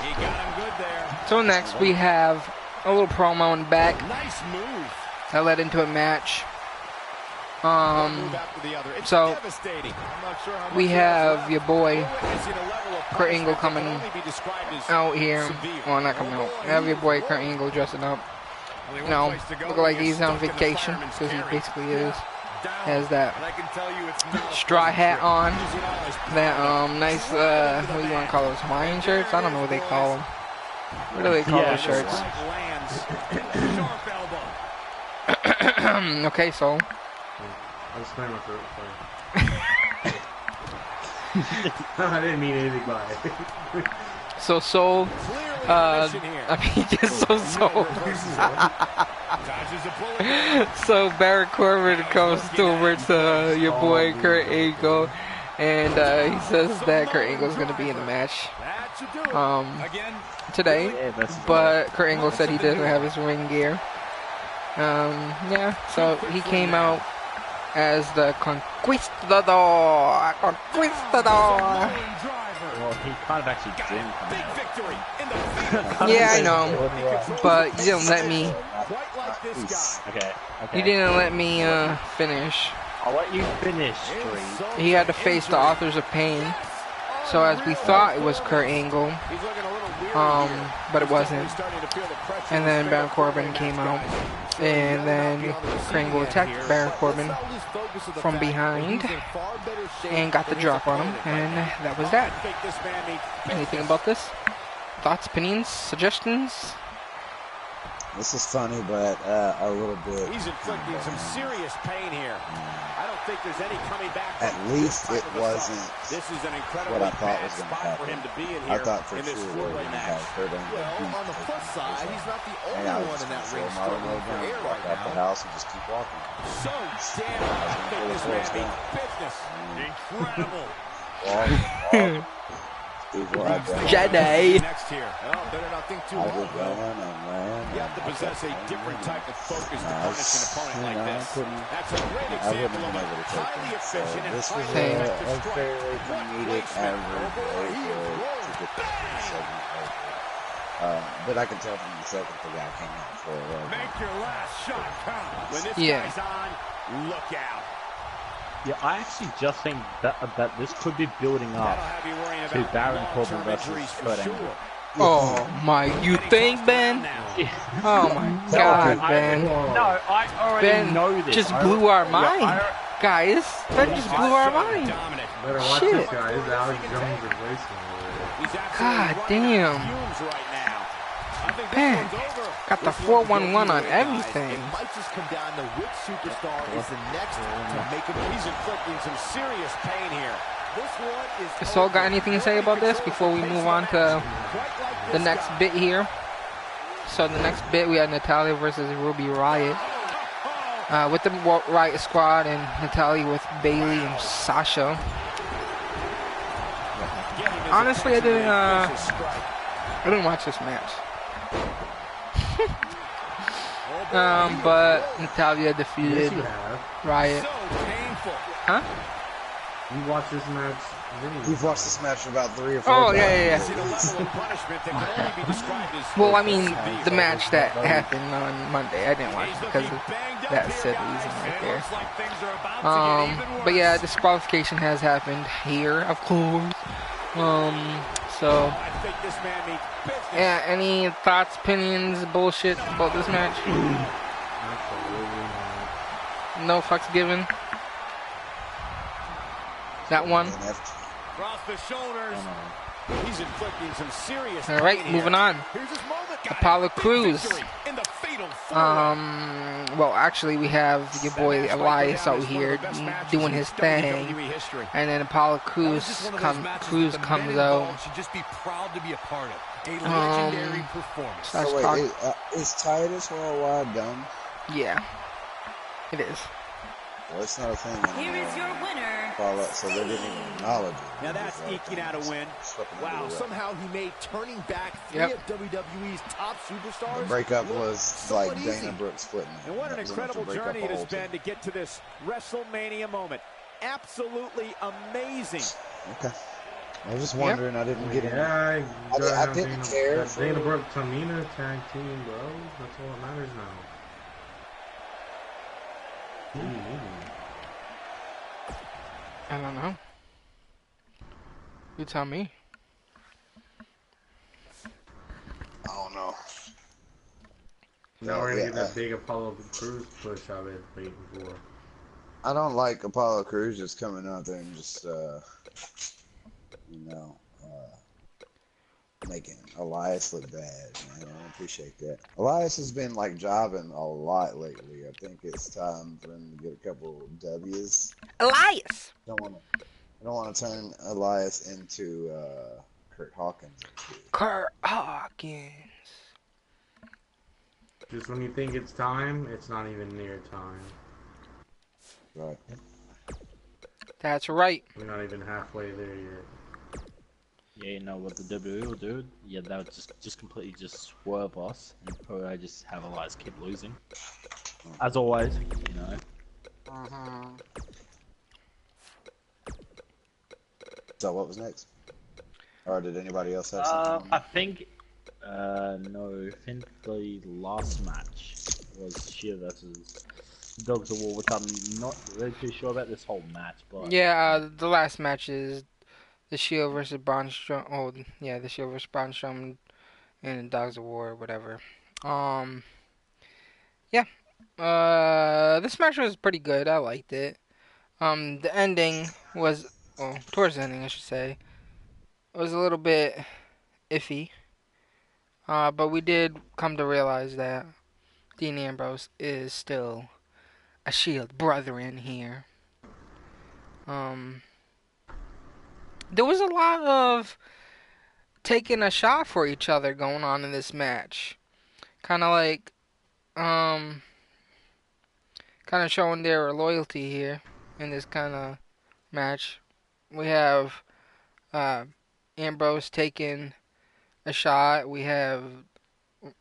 He got him good there.
So next we have a little promo in the back
Nice move.
that led into a match So we have your boy Kurt Angle coming out here. Well, not coming out. We have your boy Kurt Angle dressing up. You know, look like he's on vacation because he basically is. Has that straw hat on. That nice what do you want to call those, Hawaiian shirts? I don't know what they call them. What do they call those shirts? Okay, so.
I was clearing my throat, sorry. I didn't mean anything by it.
So, I mean, just so. So, Baron Corbin comes over to your boy Kurt Angle, and he says that Kurt Angle's going to be in the match today, but Kurt Angle said he doesn't have his ring gear. Yeah, so he came out as the Conquistador.
Well, he kind of actually didn't come out.
Yeah, I know, but you didn't let me.
Okay.
You didn't let me finish.
I'll let you finish, Street.
He had to face the Authors of Pain. So as we thought it was Kurt Angle, but it wasn't. And then Baron Corbin came out, and then Kurt Angle attacked Baron Corbin from behind and got the drop on him, and that was that. Anything about this? Thoughts, opinions, suggestions?
This is funny, but a little bit.
He's inflicting some serious pain here. I don't think there's any coming back.
At least it wasn't
this is an incredible
what I thought was going to happen.
For him to be in
I
here
thought for
in this
sure we were going to have Kurt Angle.
Well, on the flip side, he's not the only one in that ring struggling for air
walk
right
out the
now.
house and just keep walking.
So damn, I think this man means business. Incredible.
Walk. Before I
Jedi.
Next here. Well, better not think too hard. You have to possess a different type of focus to punish an opponent like this. That's a great example of a highly efficient and highly effective
a
strike.
very comedic average way to get the segment over. But I can tell from the second the guy came out for a while.
Make your last shot count. When this
Yeah.
guy's on, look out.
Yeah, I actually just think that this could be building up
That'll have you worrying
to
about
Baron Corbin
long-term
versus
injuries for
Kurt
sure.
Angle.
Oh my, you think, Ben? Oh my God, Ben.
No, I already
Ben
know this.
just blew our mind. Guys, Ben just blew our mind.
Better watch
Shit.
this guy. This is Alex Jones replacement.
God damn. Ben got the 411 on everything.
It might just come down to which superstar is the next to make him.
He's inflicting some serious pain here.
This one is.
Sol got anything to say about this before we move on to the next bit here? So the next bit we had Natalya versus Ruby Riott. With the Riott Squad and Natalya with Bayley and Sasha. Honestly, I didn't watch this match. But Natalya defeated Riott. Huh?
You watch this match.
You've watched this match for about 3 or 4
Oh,
times.
yeah. Well, I mean, the match that happened on Monday, I didn't watch it because of that said reason right there. But yeah, disqualification has happened here, of course. So, yeah, any thoughts, opinions, bullshit about this match? No fucks given. That one.
Across the shoulders. He's inflicting some serious.
All right, moving on. Apollo Crews. Well, actually, we have your boy Elias out here doing his thing, and then Apollo Crews comes out.
So wait, is Titus Worldwide done?
Yeah, it is.
Well, it's not a thing anymore.
Here is your winner.
So they didn't even acknowledge it.
Now that's eking out a win.
Wow, somehow he made turning back 3 of WWE's top superstars.
The breakup was
so
like
easy.
Dana Brooks splitting.
And what an incredible journey it has been to get to this WrestleMania moment. Absolutely amazing.
Okay. I was just wondering. I didn't get it.
Yeah,
I didn't care.
Dana Brooke, Tamina tag team, bro. That's all that matters now.
I don't know. You tell me.
I don't know.
Now we're gonna get that big Apollo Crews push I've been waiting for.
I don't like Apollo Crews just coming out there and just, making Elias look bad, man. I don't appreciate that. Elias has been, like, jobbing a lot lately. I think it's time for him to get a couple W's.
Elias!
I don't want to turn Elias into, Kurt Hawkins.
Kurt Hawkins.
Just when you think it's time, it's not even near time.
Right.
That's right.
We're not even halfway there yet.
Yeah, you know what the WWE will do? Yeah, they'll just completely just swerve us and probably just have Elias keep losing. As always, you know.
So what was next? Or did anybody else have something?
I think, no, I think the last match was Sheer versus Dogs of War, which I'm not really too sure about this whole match, but...
Yeah, the last match is the Shield versus Braun Strowman. Oh, yeah, the Shield versus Braun Strowman and Dogs of War, whatever. Yeah. This match was pretty good. I liked it. The ending was, well, towards the ending, I should say, was a little bit iffy. But we did come to realize that Dean Ambrose is still a Shield brethren here. There was a lot of taking a shot for each other going on in this match. Kind of like, kind of showing their loyalty here in this kind of match. We have Ambrose taking a shot. We have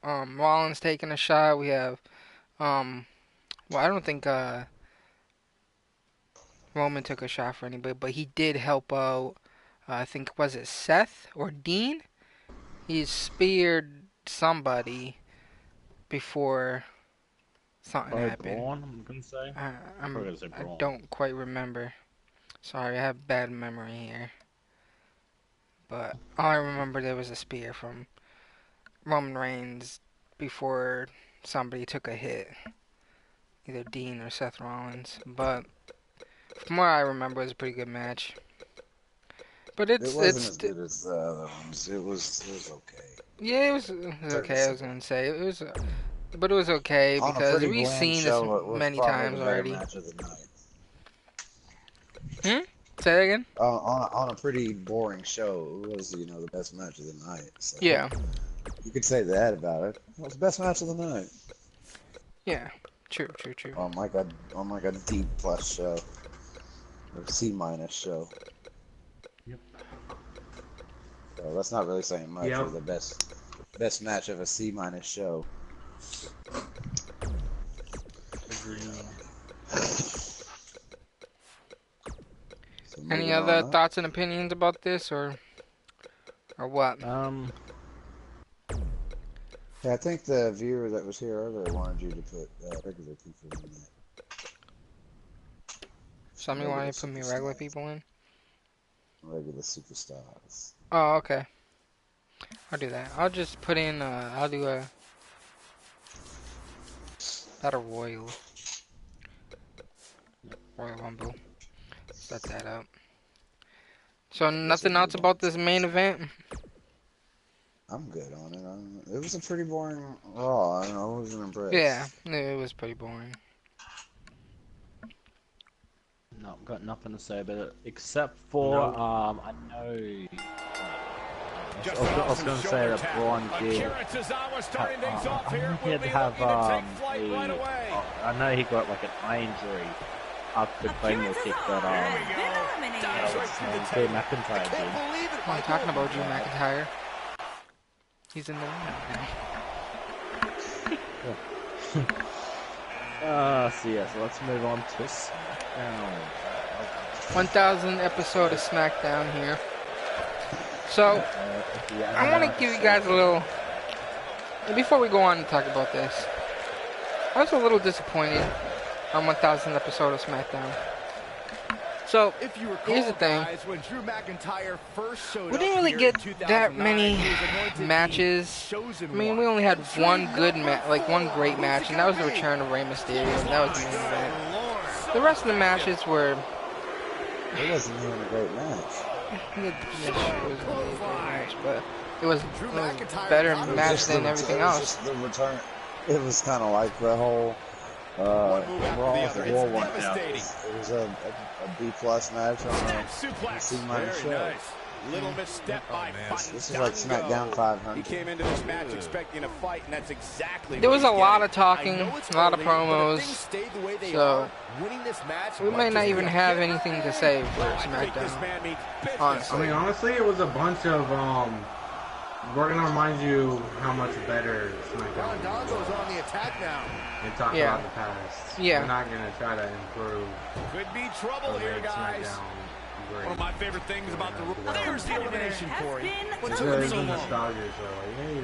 Rollins taking a shot. We have, well, I don't think Roman took a shot for anybody, but he did help out. I think, was it Seth or Dean? He speared somebody before something happened.
Braun, I'm gonna say.
I don't quite remember. Sorry, I have bad memory here. But all I remember, there was a spear from Roman Reigns before somebody took a hit. Either Dean or Seth Rollins. But from what I remember, it was a pretty good match. But it wasn't
as good as the other ones. It was okay.
Yeah, it was okay. I was gonna say it was, but it was okay because we've seen this many times already.
Match of the night.
Say that again.
On a pretty boring show, it was the best match of the night. So
Yeah.
You could say that about it. It was the best match of the night.
Yeah. True.
On like a D+ show, or C- show.
Yep.
So that's not really saying much for the best match of a C- show. So
Any other thoughts and opinions about this, or what?
Yeah, I think the viewer that was here earlier wanted you to put regular people in that.
Somebody wanted to put me regular people in?
Regular superstars.
Oh, okay. I'll do that. I'll just put in, I'll do a Battle Royal Rumble. Set that up. So nothing else about this main event?
I'm good on it. It was a pretty boring Raw. I wasn't impressed.
Yeah, it was pretty boring.
No, got nothing to say about it except for I know. I was going to say that Braun did. He had to have I know he got like an eye injury after the claymore kick that Drew McIntyre did.
Oh, I'm talking about Drew McIntyre. He's in the ring now.
So let's move on to SmackDown.
1000 episode of SmackDown here. So, I want to give you guys a little... Before we go on and talk about this, I was a little disappointed on 1000 episode of SmackDown. So,
If you recall,
here's the thing.
guys, when Drew McIntyre first showed
We
up
didn't really
here
get
in
that
2009,
many
he was anointed the
matches.
chosen
I mean, we
one.
only had
Entry
one good
number
like one
4.
great
Who's
match,
it
and that was the
gonna be?
return of Rey Mysterio, and that was the main event.
Lord.
The rest of the matches were.
It wasn't even a great match.
It was a really great match, but it was better match than everything
It was
else.
just the return. It was kind of like the whole Raw War one. It was a B+ match on a C- show.
Little misstep by
This is like SmackDown 500.
He came into this match expecting a fight, and that's exactly
There
what
was
he's
a lot
getting.
of talking, a lot of promos, so we might not even have anything to say for SmackDown. Honestly.
I mean, honestly, it was a bunch of we're gonna remind you how much better SmackDown
Fandango's
was
on the attack now.
and talk
Yeah.
about the past.
Yeah.
We're not gonna try to improve
Could be trouble
the
here,
way
guys.
SmackDown great.
One of my favorite things about the
Yeah.
there's the elimination, Corey. What
It's
took him
a
so long?
nostalgia show. Like, hey,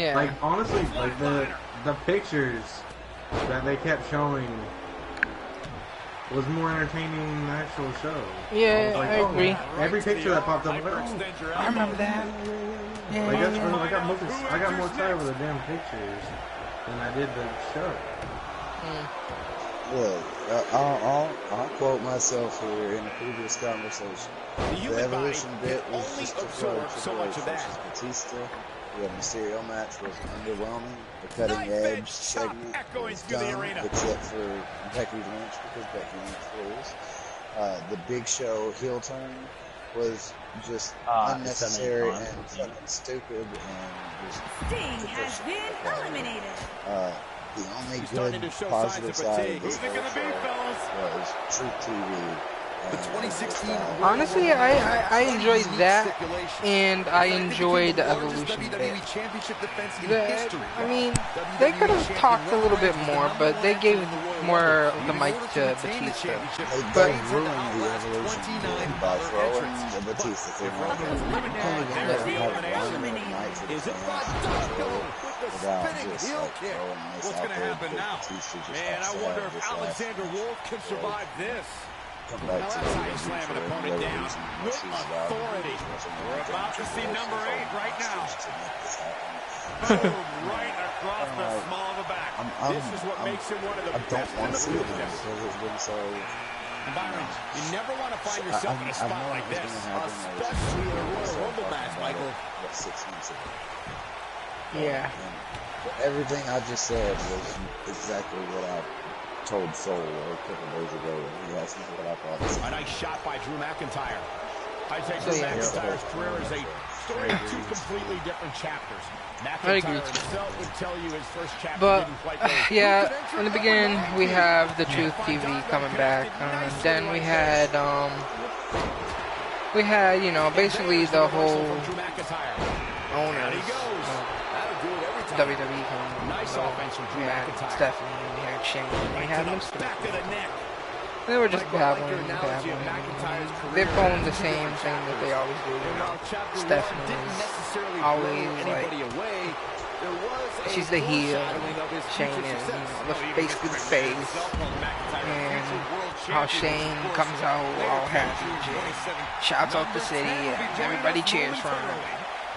Yeah.
like honestly, like the pictures that they kept showing was more entertaining than the actual show.
Yeah,
was like,
I agree.
Every picture that popped up, I was like, oh.
I remember that. Yeah,
Like that's
yeah.
I got more excited with the damn pictures than I did the show.
Look, I'll quote myself here in a previous conversation. The Evolution bit was just a flow
so much of that.
versus Batista. The Mysterio match was underwhelming. The cutting edge segment was dumb, except for Becky Lynch because Becky Lynch was. The Big Show heel turn was just unnecessary and fucking stupid and just
Sting has been eliminated.
the only good positive side of this whole show was Truth TV.
The 2016
Honestly, I enjoyed that, and I enjoyed the Evolution bit.
Championship defense in
The,
history.
I mean, they could have talked a little bit more, but they gave more of the mic to Batista.
They ruined the Evolution bit by throwing the Batista thing on there. You can't even let him have one night for the fans without just like throwing this out there because Batista just
Man,
has
I
to
wonder
have
if
this last
Alexander Wolf can survive this.
come back to
That's
the
how you slam an opponent down with authority. We're about to see number 8 right now. Boom, right across the small of the back. This is what makes him one of the
I don't
best in
want
the
to see it
business.
because it's been so.
Byron, you never want to find yourself in a spot like this.
Especially in a Royal Rumble match, Michael.
6 months ago.
Yeah.
And everything I just said was exactly what I told Soul a couple days ago when he asked me what I thought.
A nice shot by Drew McIntyre. I take
So,
Drew
yeah.
McIntyre's career as a story of 2 completely different chapters.
I agree.
McIntyre himself would tell you his first chapter
But
didn't quite go.
yeah, in the beginning we have the Truth TV coming back. Then we had you know, basically the whole
Drew McIntyre.
owners
That'll do it every time.
WWE coming.
Nice offense from Drew
We had
McIntyre.
Stephanie, we had Shane, we had them.
Back to the neck.
They were just
Michael, I like your
babbling,
analogy of
babbling.
McIntyre's career.
They're pulling the same thing that they always do.
And while Chapter
Stephanie
One didn't
is
necessarily
always
blow anybody away, there was a
she's the heel.
foreshadowing of his
Shane
future
is, you
success.
know, basically the face. And how Shane comes out all happy and shit. Shouts out the city and everybody cheers for him.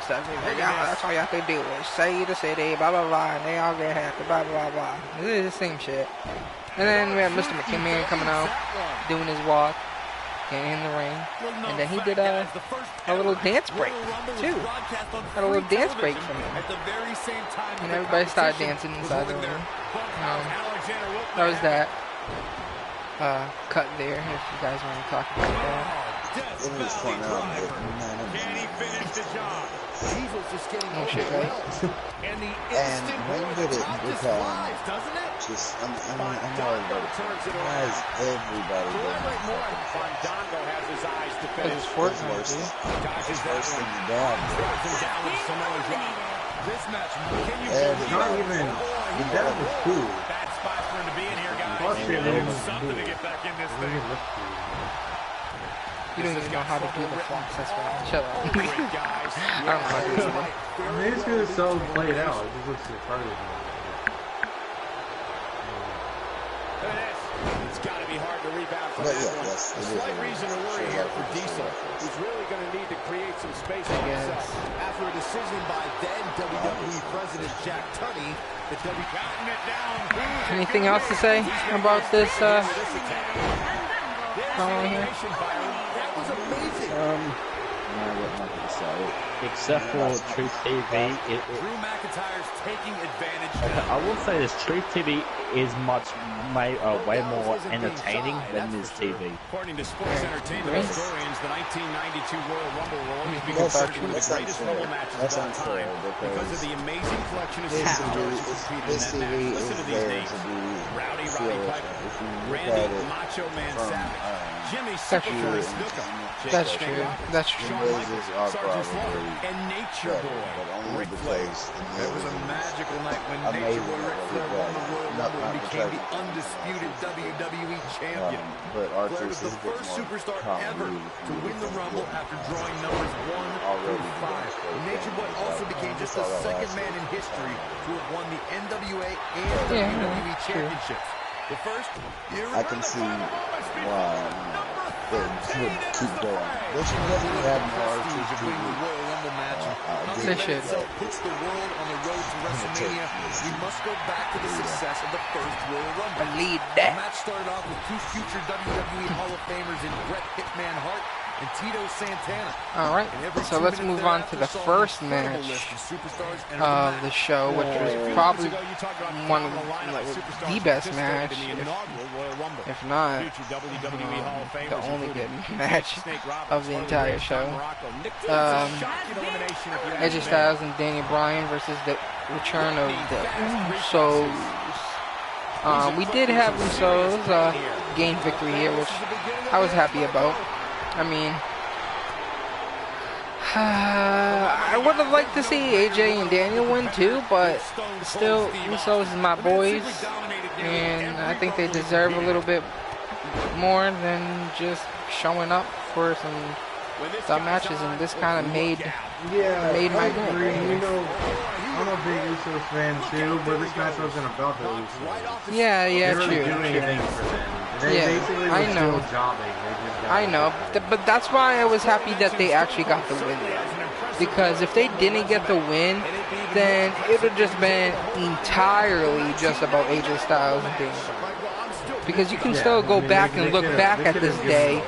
Stephanie's like, yeah, that's all you have to do is say the city, blah blah blah, and they all get happy, blah blah blah. This is the same shit. And then we have Mr. McKinnon coming out, doing his walk, getting in the ring, and then he did a little dance break too. Had a little dance break from him, and everybody started dancing inside the ring. That was that cut there. If you guys want to talk about that.
Let me just point out that none of them.
Diesel's just getting
Oh shit, right?
and the
And
instant
when
roll
did
to
it
top just
become
flies, doesn't it?
just, I know, but why is everybody going
Fandango has his eyes to
Because
finish.
it's Fortnite, dude.
It's worse than the dad.
This match, can you
And
It's not even. The dad was cool.
bad spot for him to be in here, guys?
Plus,
You
it
know,
was
something to
cool.
get back in this
It
thing.
didn't look cool.
You don't even know how to do the fox, that's why. Shut up.
Great guys.
I don't know how to do it.
I mean, it's because it's so played out. It just looks retarded.
Look at this. It's got to be hard to rebound from
But
that
yeah,
one.
that's
A slight reason to worry here for Diesel. He's really going to need to create some space for himself. After a decision by then WWE President Jack Tunney, the WWE gotten it down.
Anything else to say about this promo here?
That was amazing.
Except for Truth TV,
Drew McIntyre's taking advantage.
I will say this: Truth TV is way more entertaining than this TV.
According to Sports Entertainment historians, the 1992 Royal Rumble will always be considered one of the greatest Rumble matches of all time because of the amazing collection of superstars who competed in that match. Listen to these names: Roddy Piper, Randy Macho Man Savage, Jimmy Superfly Snuka,
That's true. That's true.
Sergeant Slaughter, and Nature Boy Ric Flair. It was a magical night when Nature Boy Ric Flair won the Royal Rumble and became the undisputed WWE champion. Flair was the first superstar ever to win the Rumble after drawing numbers 1 through 5. Nature Boy also became just the second man in history to have won the NWA and WWE championships. The first,
I can see why they would keep going. They should definitely have more
prestige of winning the Royal Rumble match.
They should.
Puts the world on the road to WrestleMania. We must go back to the success of the first Royal Rumble.
Believe
The
that.
match started off with two future WWE Hall of Famers in Bret Hitman Hart and Tito Santana.
All right, so let's move on to the first match of the show, which was probably one of the best match, if not the only good match of the entire show. AJ Styles and Daniel Bryan versus the return of the Usos. We did have Usos gain victory here, which I was happy about. I mean, I would have liked to see AJ and Daniel win too, but still, Usos is my boys, and I think they deserve a little bit more than just showing up for some matches, and this kind of made my day.
You know, I'm a big Usos fan too, but this match wasn't about the Usos.
Yeah,
They
true.
really do anything for them. They basically
I
were
know.
still jobbing. They just got
I know, but that's why I was happy that they actually got the win there. Because if they didn't get the win, then it would have just been entirely just about AJ Styles and Daniel. Because you can still go back and look back at this day.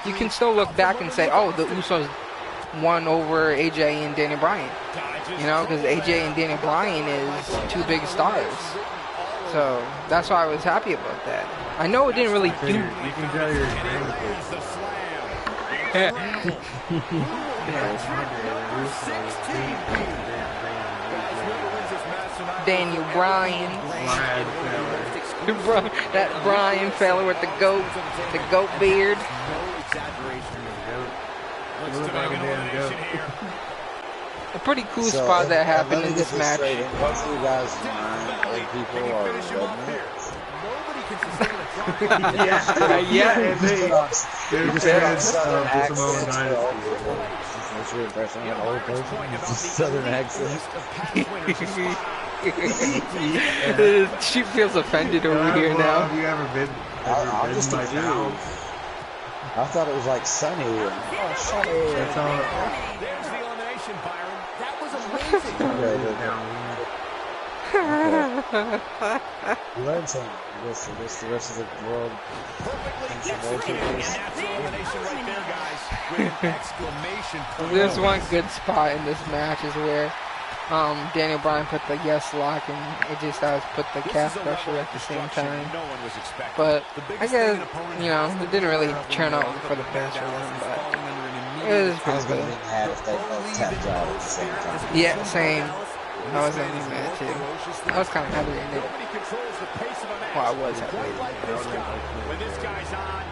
You can still look back and say, oh, the Usos won over AJ and Daniel Bryan. You know, because AJ and Daniel Bryan is two big stars. So that's why I was happy about that. I know it didn't really do.
You can tell your
Daniel Bryan. That Bryan fella with the goat beard. A pretty cool spot that happened in this match.
Most of you guys mind people are rednecks.
Yeah.
They're fans of Samoan Dynasty. What's your impression of an old person? It's a southern accent.
She feels offended over here now.
Have you ever been?
I'm just confused. I thought it was like sunny. Oh, sunny.
That's all.
There's the elimination, Byron. That was amazing.
You learned something. I guess the rest of the world thinks of old people.
That's the elimination right there, guys. With an exclamation point.
There's one good spot in this match is where Daniel Bryan put the yes lock and AJ Styles put the calf crusher at the same time. But I guess, you know, it didn't really turn out for the best for them, but it was
I
pretty
was going to
good.
be mad if they both tapped out at the same time.
Yeah, same. I was going to be mad too. I was kind of happy they did. Well, I was happy.
When this guy's on,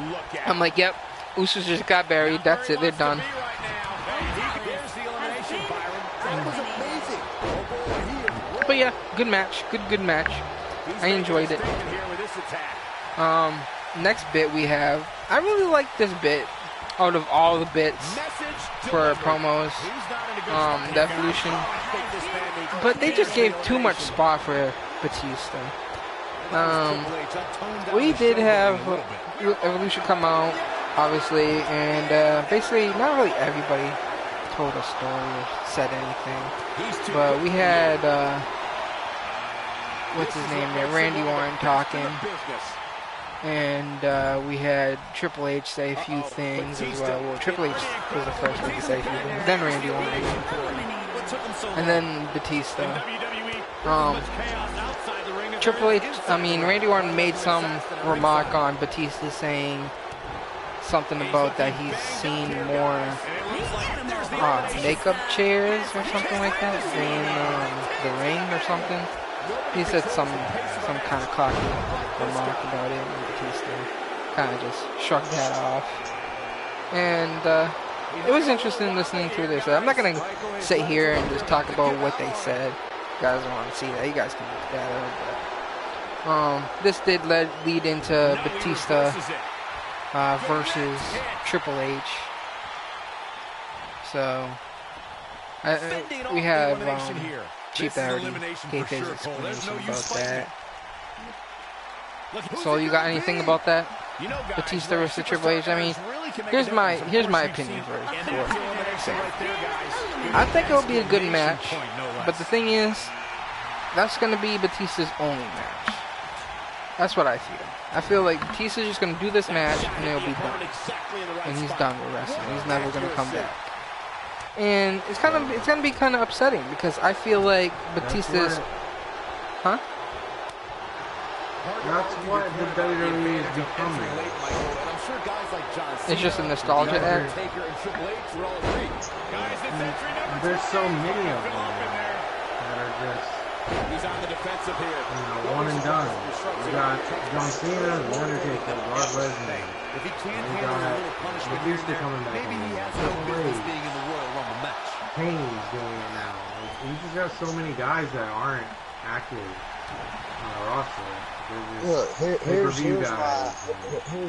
look at
I'm like, yep, Usos just got buried. That's it. They're done.
There's the elimination, Byron. That was amazing.
But yeah, good match. Good match. I enjoyed it. Next bit we have. I really like this bit out of all the bits for promos. The Evolution. But they just gave too much spot for Batista. We did have Evolution come out, obviously, and basically not really everybody told a story or said anything, but we had what's his name there, Randy Orton talking, and we had Triple H say a few things as well. Well, Triple H was the first one to say a few things, then Randy Orton, and then Batista. Randy Orton made some remark on Batista saying something about that he's seen more makeup chairs or something like that in the ring or something. He said some kind of cocky remark about it, and Batista kind of just shrugged that off. And it was interesting listening to this. I'm not going to sit here and just talk about what they said. You guys don't want to see that. You guys can look that up. But, this did lead into Batista versus Triple H. So we have Chief that already gave his explanation about that. So you got anything about that? Batista versus Triple H. I mean, here's my opinion for it. I think it'll be a good match, but the thing is, that's going to be Batista's only match. That's what I feel. I feel like Batista's just going to do this match and it'll be done. And he's done with wrestling. He's never going to come back. And it's going to be kind of upsetting because I feel like Batista's, huh?
That's what the WWE is becoming.
It's just a nostalgia act.
There's so many of them that are just, one and done. We got John Cena, The Undertaker, Brock Lesnar. We got Batista coming back. Kane's doing it now. You just got so many guys that aren't active on the roster.
Look, here's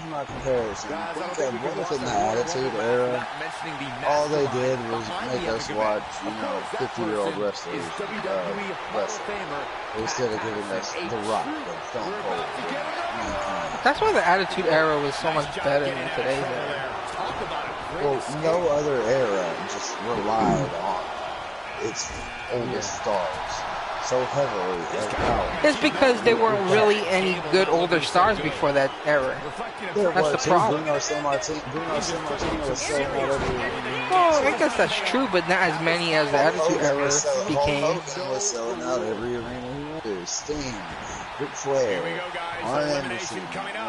my comparison. What if in the Attitude Era, all they did was make us watch, 50-year-old wrestlers wrestle, instead of giving us The Rock and Stone Cold.
That's why the Attitude Era was so much better than today's era.
Well, no other era just relied on its oldest stars so heavily as now.
It's because there weren't really any good older stars before that era. That's the problem.
Bruno Sammartino was selling out every arena.
Well, I guess that's true, but not as many as the Attitude Era became.
Hogan was selling out every arena he went to. Sting, Ric Flair, Arn Anderson.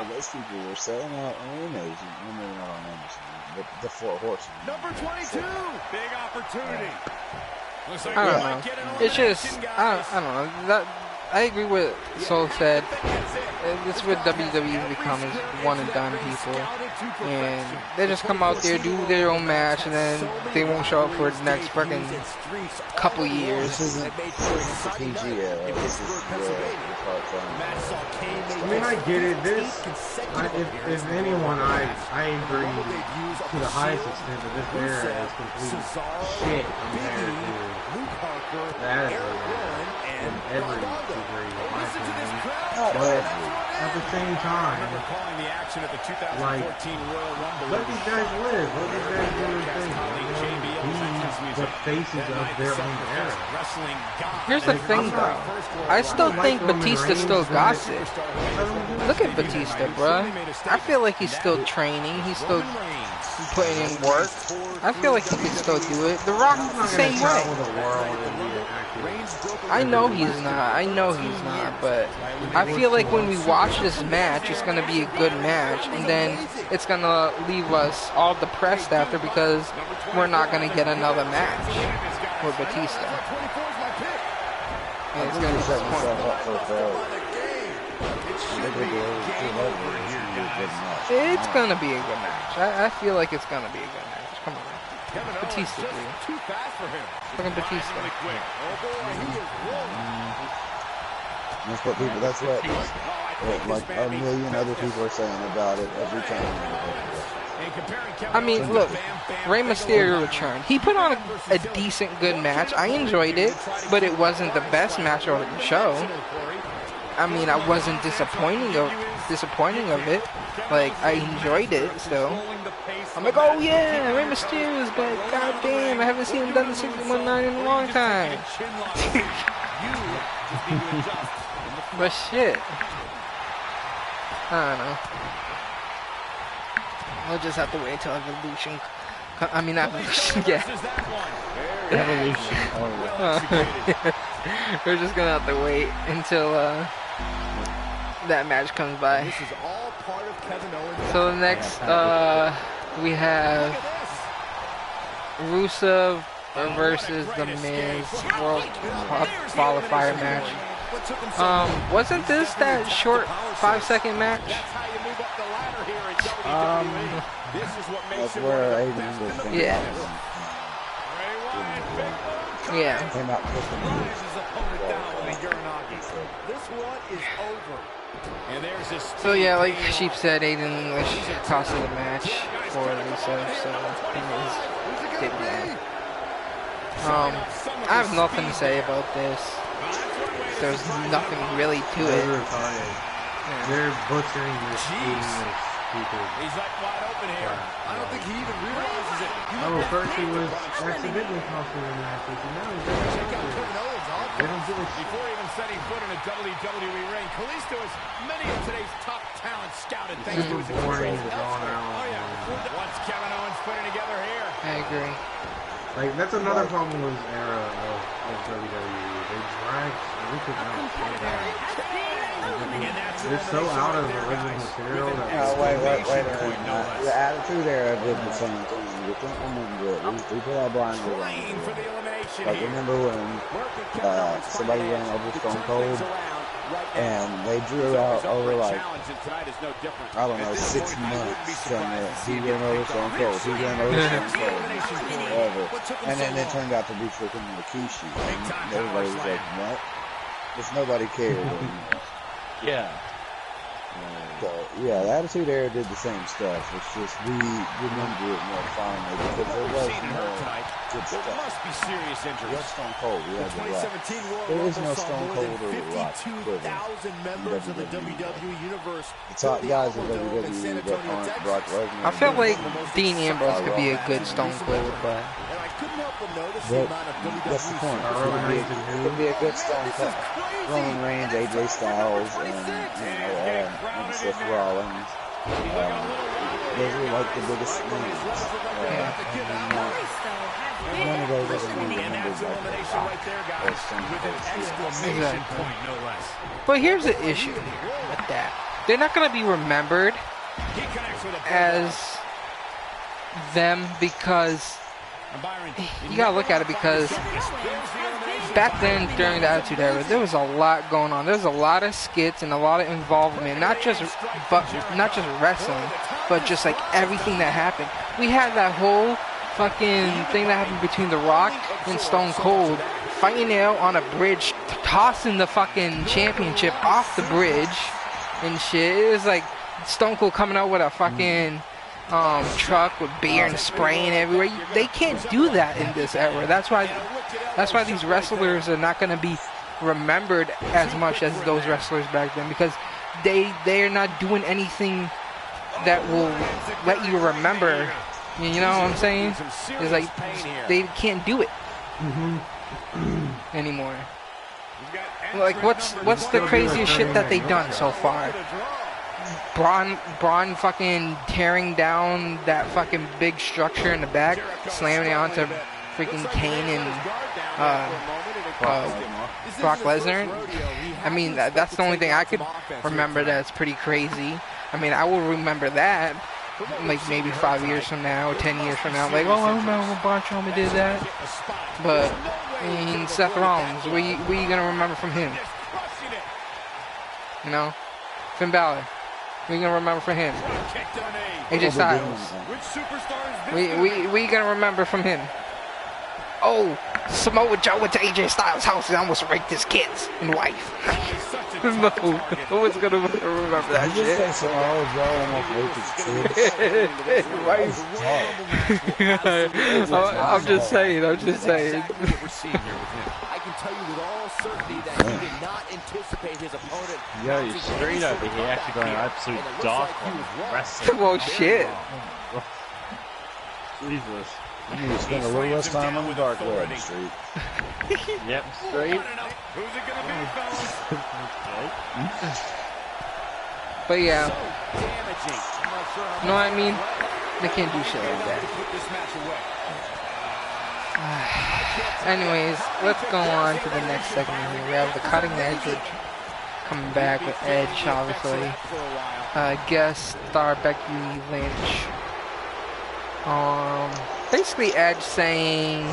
Those people were selling out arenas. Not Arn Anderson, but the Four Horsemen.
Number 22, big opportunity.
I don't know. It's just, I don't know. I agree with Soul said. This is what WWE has become, is one and done people. And they just come out there, do their own match, and then they won't show up for the next fucking couple years.
This isn't the PG era. This is the
I mean, I get it. If anyone, I agree to the highest extent that this era is complete shit compared to that era in every degree, in my opinion. But at the same time, like, let these guys live. Let these guys do their thing. Be the faces of their own era.
Here's the thing, though. I still think Batista still got it. Look at Batista, bruh. I feel like he's still training. He's still putting in work. I feel like he can still do it. The Rock's the same way. I know he's not, but I feel like when we watch this match, it's going to be a good match, and then it's going to leave us all depressed after because we're not going to get another match with Batista. And it's going to be disappointing. It's going to be a good match. I feel like it's going to be a good match. Come on. Batista, dude. Fucking Batista.
That's what like a million other people are saying about it every time.
I mean, look, Rey Mysterio returned. He put on a decent, good match. I enjoyed it, but it wasn't the best match on the show. I mean, I wasn't disappointing of it. Like, I enjoyed it still. I'm like, oh yeah, Rey Mysterio is back. God damn, I haven't seen him done the 619 in a long time. But shit, I don't know. We'll just have to wait till Evolution. I mean, not Evolution, yeah.
Evolution.
We're just gonna have to wait until that match comes by. So the next, we have Rusev versus The Miz World Qualifier match. Wasn't this that short 5-second match?
That's where Aiden was.
Yeah. Yeah.
Came out
So yeah, like Sheep said, Aiden English costed the match for Rusev, so he did that. I have nothing to say about this. There's nothing really to it.
They're butchering this English people.
He's like wide open here. I don't think he even realizes it.
First he was accidentally costing the matches, and now he's
before even setting foot in a WWE ring, Kalisto has many of today's top talent scouted thanks to his
boring
experience. Once Kevin Owens putting together here.
I agree.
Like, that's another problem with this era of WWE. They drag Rusev out so bad. They're so out of the original material that...
No, wait a minute. The Attitude Era did the same thing. You can't remember it. We put our blinders on. Like, remember when somebody ran over Stone Cold? And they drew out over, like, I don't know, 6 months from it. He ran over Stone Cold. He ran over Stone Cold. Whatever. And then it turned out to be freaking Rikishi. And everybody was like, what? Just nobody cared anymore.
Yeah.
So, yeah, the Attitude Era did the same stuff. It's just we remember it more fondly because there was no good stuff.
There must be serious injuries.
We had Stone Cold. We had The Rock. There is no Stone Cold or The Rock.
52,000 members of the WWE Universe.
The top guys in WWE that aren't Brock Lesnar.
I feel like Dean Ambrose could be a good Stone Cold, but
that's the point. It could be a good Stone Cold. Roman Reigns, AJ Styles, and Seth Rollins. Those are like the biggest names. None of those are going to be remembered like or Stone Cold.
But here's the issue with that. They're not going to be remembered as them because you gotta look at it because back then during the Attitude Era there was a lot going on. There was a lot of skits and a lot of involvement, not just wrestling, but just like everything that happened. We had that whole fucking thing that happened between The Rock and Stone Cold fighting out on a bridge, tossing the fucking championship off the bridge and shit. It was like Stone Cold coming out with a fucking truck with beer and spraying everywhere. They can't do that in this era. That's why these wrestlers are not going to be remembered as much as those wrestlers back then because they're not doing anything that will let you remember. You know what I'm saying? It's like they can't do it anymore. Like what's the craziest shit that they've done so far? Braun fucking tearing down that fucking big structure in the back, slamming it onto freaking Kane and Brock Lesnar. I mean, that's the only thing I could remember that's pretty crazy. I mean, I will remember that, like maybe 5 years from now or 10 years from now. Like, oh, I remember when Braun Strowman did that. But I mean, Seth Rollins, what are you gonna remember from him? You know, Finn Balor. We gonna remember from him. AJ Styles. We gonna remember from him. Oh, Samoa Joe went to AJ Styles' house and almost raped his kids and wife. No one's gonna remember that shit.
Say Samoa Joe almost raped his kids.
I'm just saying.
I can tell you with all certainty that he did not anticipate his opponent.
Yo, you're straight over here, actually going absolute dark on wrestling.
Well, shit.
Jesus.
You need to spend a little less time on the dark web, Street.
Yep, straight.
Who's it gonna be, fellas?
But yeah,
So damaging. I'm not sure how
you know what I mean? They can't do shit like that.
Put this match away.
Anyways, let's go on to the next segment here. We have the Cutting Edge coming back with Edge, obviously. Guest star Becky Lynch. Basically Edge saying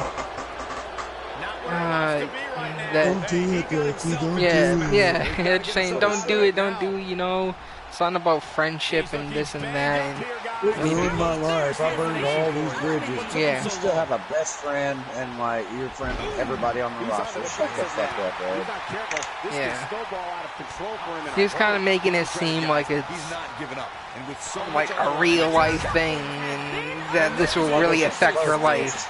that Edge saying don't do it, you know, something about friendship and this and that. And
in my life, I burned all these bridges.
Yeah.
You still have a best friend and like your friend, everybody on the roster. Shut the fuck up, Ed.
Yeah. He's kind of making it seem like it's like a real life thing and that this will really affect her life.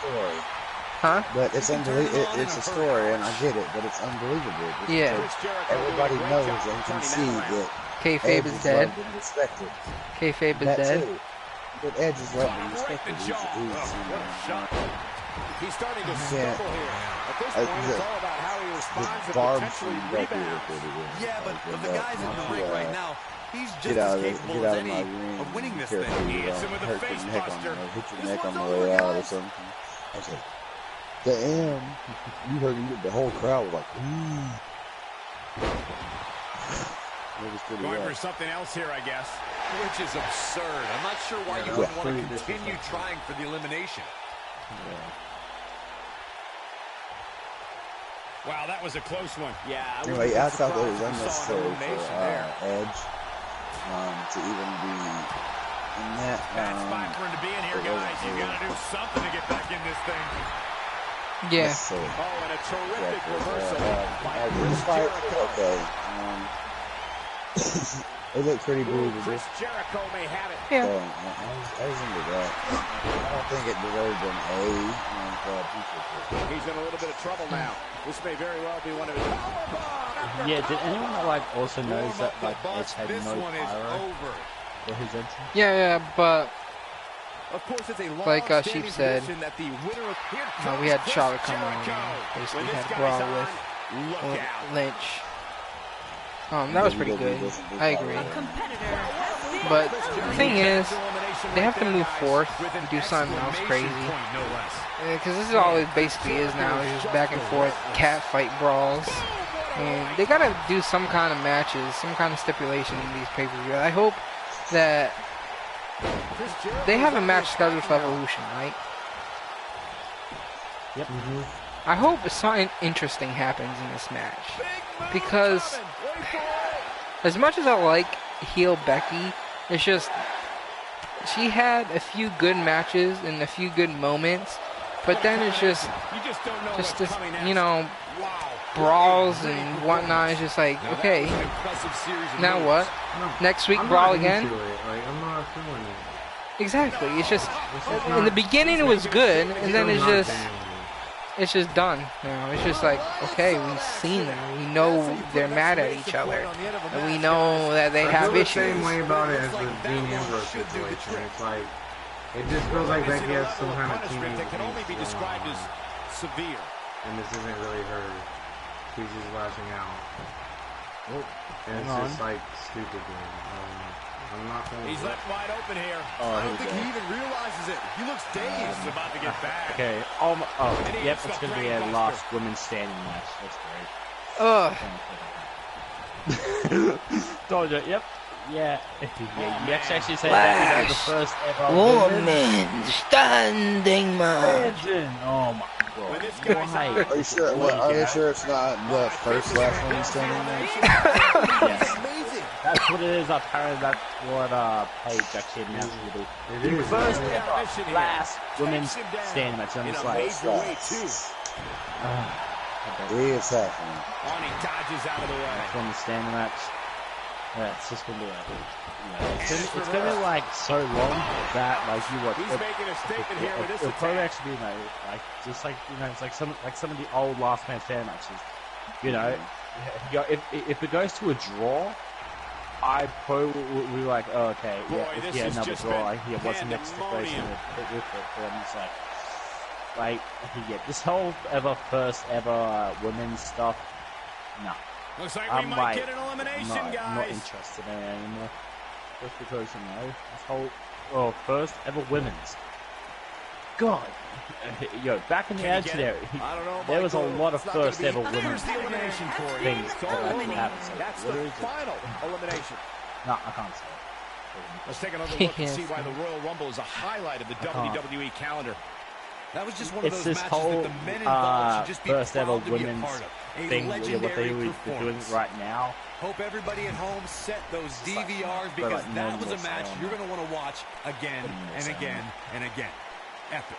Huh?
But it's unbelievable. It's a story, and I get it, but it's unbelievable.
Yeah.
Everybody knows and can see that
Kayfabe is dead.
Respected.
Kayfabe is
That
dead.
too. But Edge is loved and respected.
He's starting to
Yeah.
stumble here. At this point, it's all about how he responds
The
to
barbs
potentially
from Becky
rebounds.
were pretty good.
Yeah, but the guy's in the ring right now. He's just
Get out
as
of
capable
get
as
out of my
any
ring.
of winning this
Careful,
thing.
you
Hits him
don't
with a
hurt
face
your neck on
buster.
hit your
This
neck on
one's
the
over,
way out or
guys.
something. I was like, damn. You heard the whole crowd was like, ooh. It was pretty
Going for
rough.
something else here, I guess.
Which is absurd. I'm not sure why you wouldn't want to continue trying for the elimination.
Wow, that was a close one.
Yeah,
Anyway, I thought that was unnecessary for
there.
Edge to even be in that.
Bad spot for him to be in here, guys. You got to do something to get back in this thing.
Yeah.
Necessary.
Oh, and a terrific reversal by
This
Chris
fight,
Jericho.
okay. It looked pretty believable.
Chris Jericho may have it.
Yeah.
So, I was into that. I don't think it deserved an A.
He's in a little bit of trouble now. This may very well be one of his.
Yeah, did anyone like also notice that like Edge had
This
no
one is
pyro
over.
for his entrance?
Yeah, but
Of course, it's a
like
long-standing
Sheep said,
tradition that the winner of here
we had
comes
Charlotte
Chris
come on
Jericho.
and basically
When this
had
guy's
brawl
on,
with
look out.
Lynch. That was pretty good. I agree.
A competitor has been
But the thing is, they have to move forth and do something else crazy. Because this is all it basically is now. It's just back and forth cat fight brawls. And they gotta do some kind of matches, some kind of stipulation in these pay-per-views. I hope that they have a match scheduled for Evolution, right?
Yep.
I hope something interesting happens in this match. Because as much as I like heel Becky, it's just she had a few good matches and a few good moments, but then it's just this, you know, brawls and whatnot. It's just like, okay, now what? Next week
I'm
brawl
not
again?
into it. Like, I'm not feeling it.
Exactly. It's just
It's
in the beginning it was good, and then it's
not
just
damn.
it's just done now. It's just like, okay, we've seen them. We know they're mad at each other, and we know that they
I
have
feel the
issues.
same way about it as the Dean Ambrose situation. It's like, it just feels like Becky has some kind of team
that can only be described as severe.
and this isn't really her. She's just lashing out. And it's just like stupid. I'm not feeling
He's
it.
left wide open here.
Oh,
I
here
don't
we
think
go.
he even realizes it. He looks dazed.
He's about to get back.
Okay. Yep. It's gonna be a last women's standing match. That's
Ugh.
great. Told you. Yep. Yeah. Yeah. You actually said that you know, the first ever women's
standing match.
legend. Oh my
When
god.
this guy's
Why?
on,
Are you sure? Are you sure it's not the first last one standing match?
Yes.
amazing.
That's what it is. Apparently, that's what Paige actually announced to be.
It is.
First ever last women's standing match. I'm
In
just
a
like,
major way, too.
It's happening.
On, he dodges out of the way.
Last women's standing match. Yeah, it's just gonna be like, it's gonna be like so long that like you watch.
He's making a statement here with this
it'll probably
attack.
actually be like just like it's like some of the old last man stand matches. If it goes to a draw, I probably would be like, oh, okay, yeah, another draw. Yeah, what's the next stipulation with it? And it's like, this whole first ever women's stuff, no.
Looks like
I'm
we might get an elimination, guys.
I'm not interested in it anymore. Just because, this whole, first ever women's. God. Back in the Attitude Era, there was a lot of first ever women's things that happened.
That's the final elimination.
No, I can't say it.
Let's take another look and see why the Royal Rumble is a highlight of the WWE calendar.
That was just one of those
this
matches
whole
that the men involved should just be
first ever
proud to be a
women's
part of. A
thing, what
legendary
they're doing
performance.
right now.
Hope everybody at home set those DVRs because that was a match you're going to want to watch again and again and again. Epic.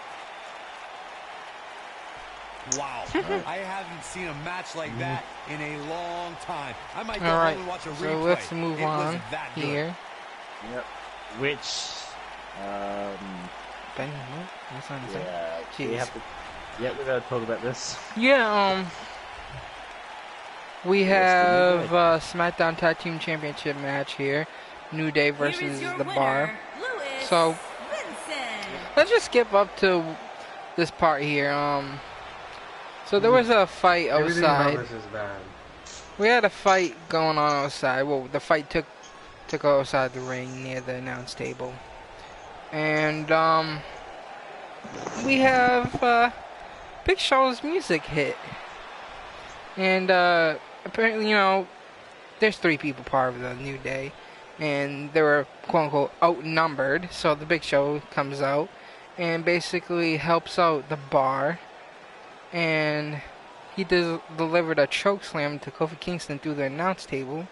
Wow. I haven't seen a match like that in a long time. I might go home and watch a replay.
So let's move on here.
Yep. Which,
Ben, what? That's not insane.
Yeah, we gotta talk about this.
Yeah, we have SmackDown Tag Team Championship match here. New Day versus The Bar. So, let's just skip up to this part here. So there was a fight outside. We had a fight going on outside. Well, the fight took outside the ring near the announce table. And, we have, Big Show's music hit. And, apparently, there's 3 people part of the New Day. And they were, quote-unquote, outnumbered. So the Big Show comes out and basically helps out the Bar. And he delivered a chokeslam to Kofi Kingston through the announce table,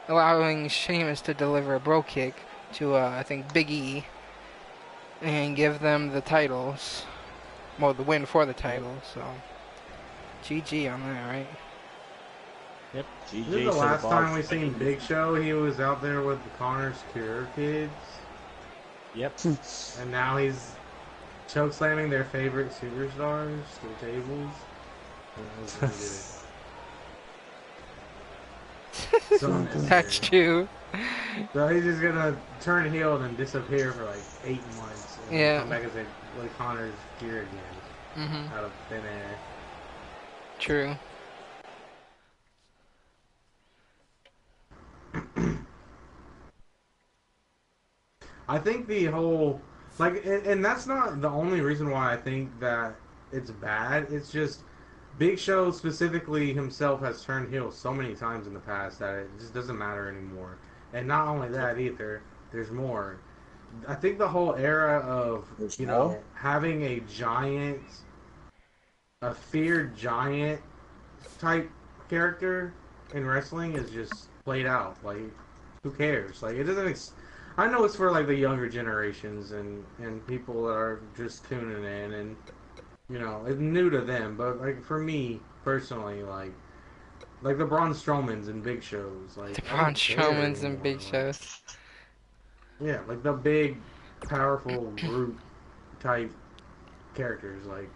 allowing Sheamus to deliver a bro kick to, I think, Big E. And give them the titles. Well, the win for the title, so GG on that, right?
Yep, GG.
This is the last time we seen Big Show. He was out there with the Connor's Cure kids.
Yep.
And now he's chokeslamming their favorite superstars to the tables.
That's true.
So he's just gonna turn heel and disappear for like 8 months. And come back as like Connor's Cure again. Out of thin air.
True.
I think the whole, and that's not the only reason why I think that it's bad. It's just Big Show specifically himself has turned heel so many times in the past that it just doesn't matter anymore. And not only that either, there's more. I think the whole era of, having a feared giant type character in wrestling is just played out. Like, who cares? Like, it doesn't. I know it's for like the younger generations and people that are just tuning in, and it's new to them. But like for me personally, like the Braun Strowmans and Big Shows, like the
Braun Strowmans and Big Shows.
Yeah, like the big, powerful brute type characters. Like,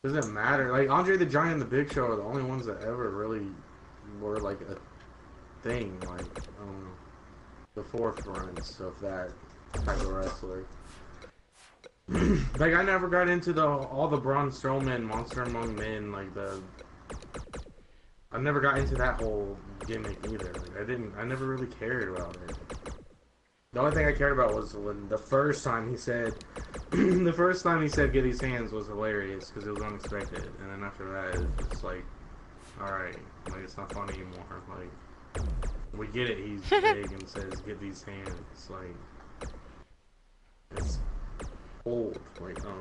doesn't matter. Like Andre the Giant and the Big Show are the only ones that ever really were like a thing. Like, I don't know. The forefronts of that type of wrestler. Like, I never got into all the Braun Strowman, Monster Among Men, I never got into that whole gimmick either. Like, I never really cared about it. The only thing I cared about was when the first time he said get these hands was hilarious because it was unexpected, and then after that it's like, alright, like it's not funny anymore. Like, we get it, he's big and says get these hands. Like, it's old. Like, I don't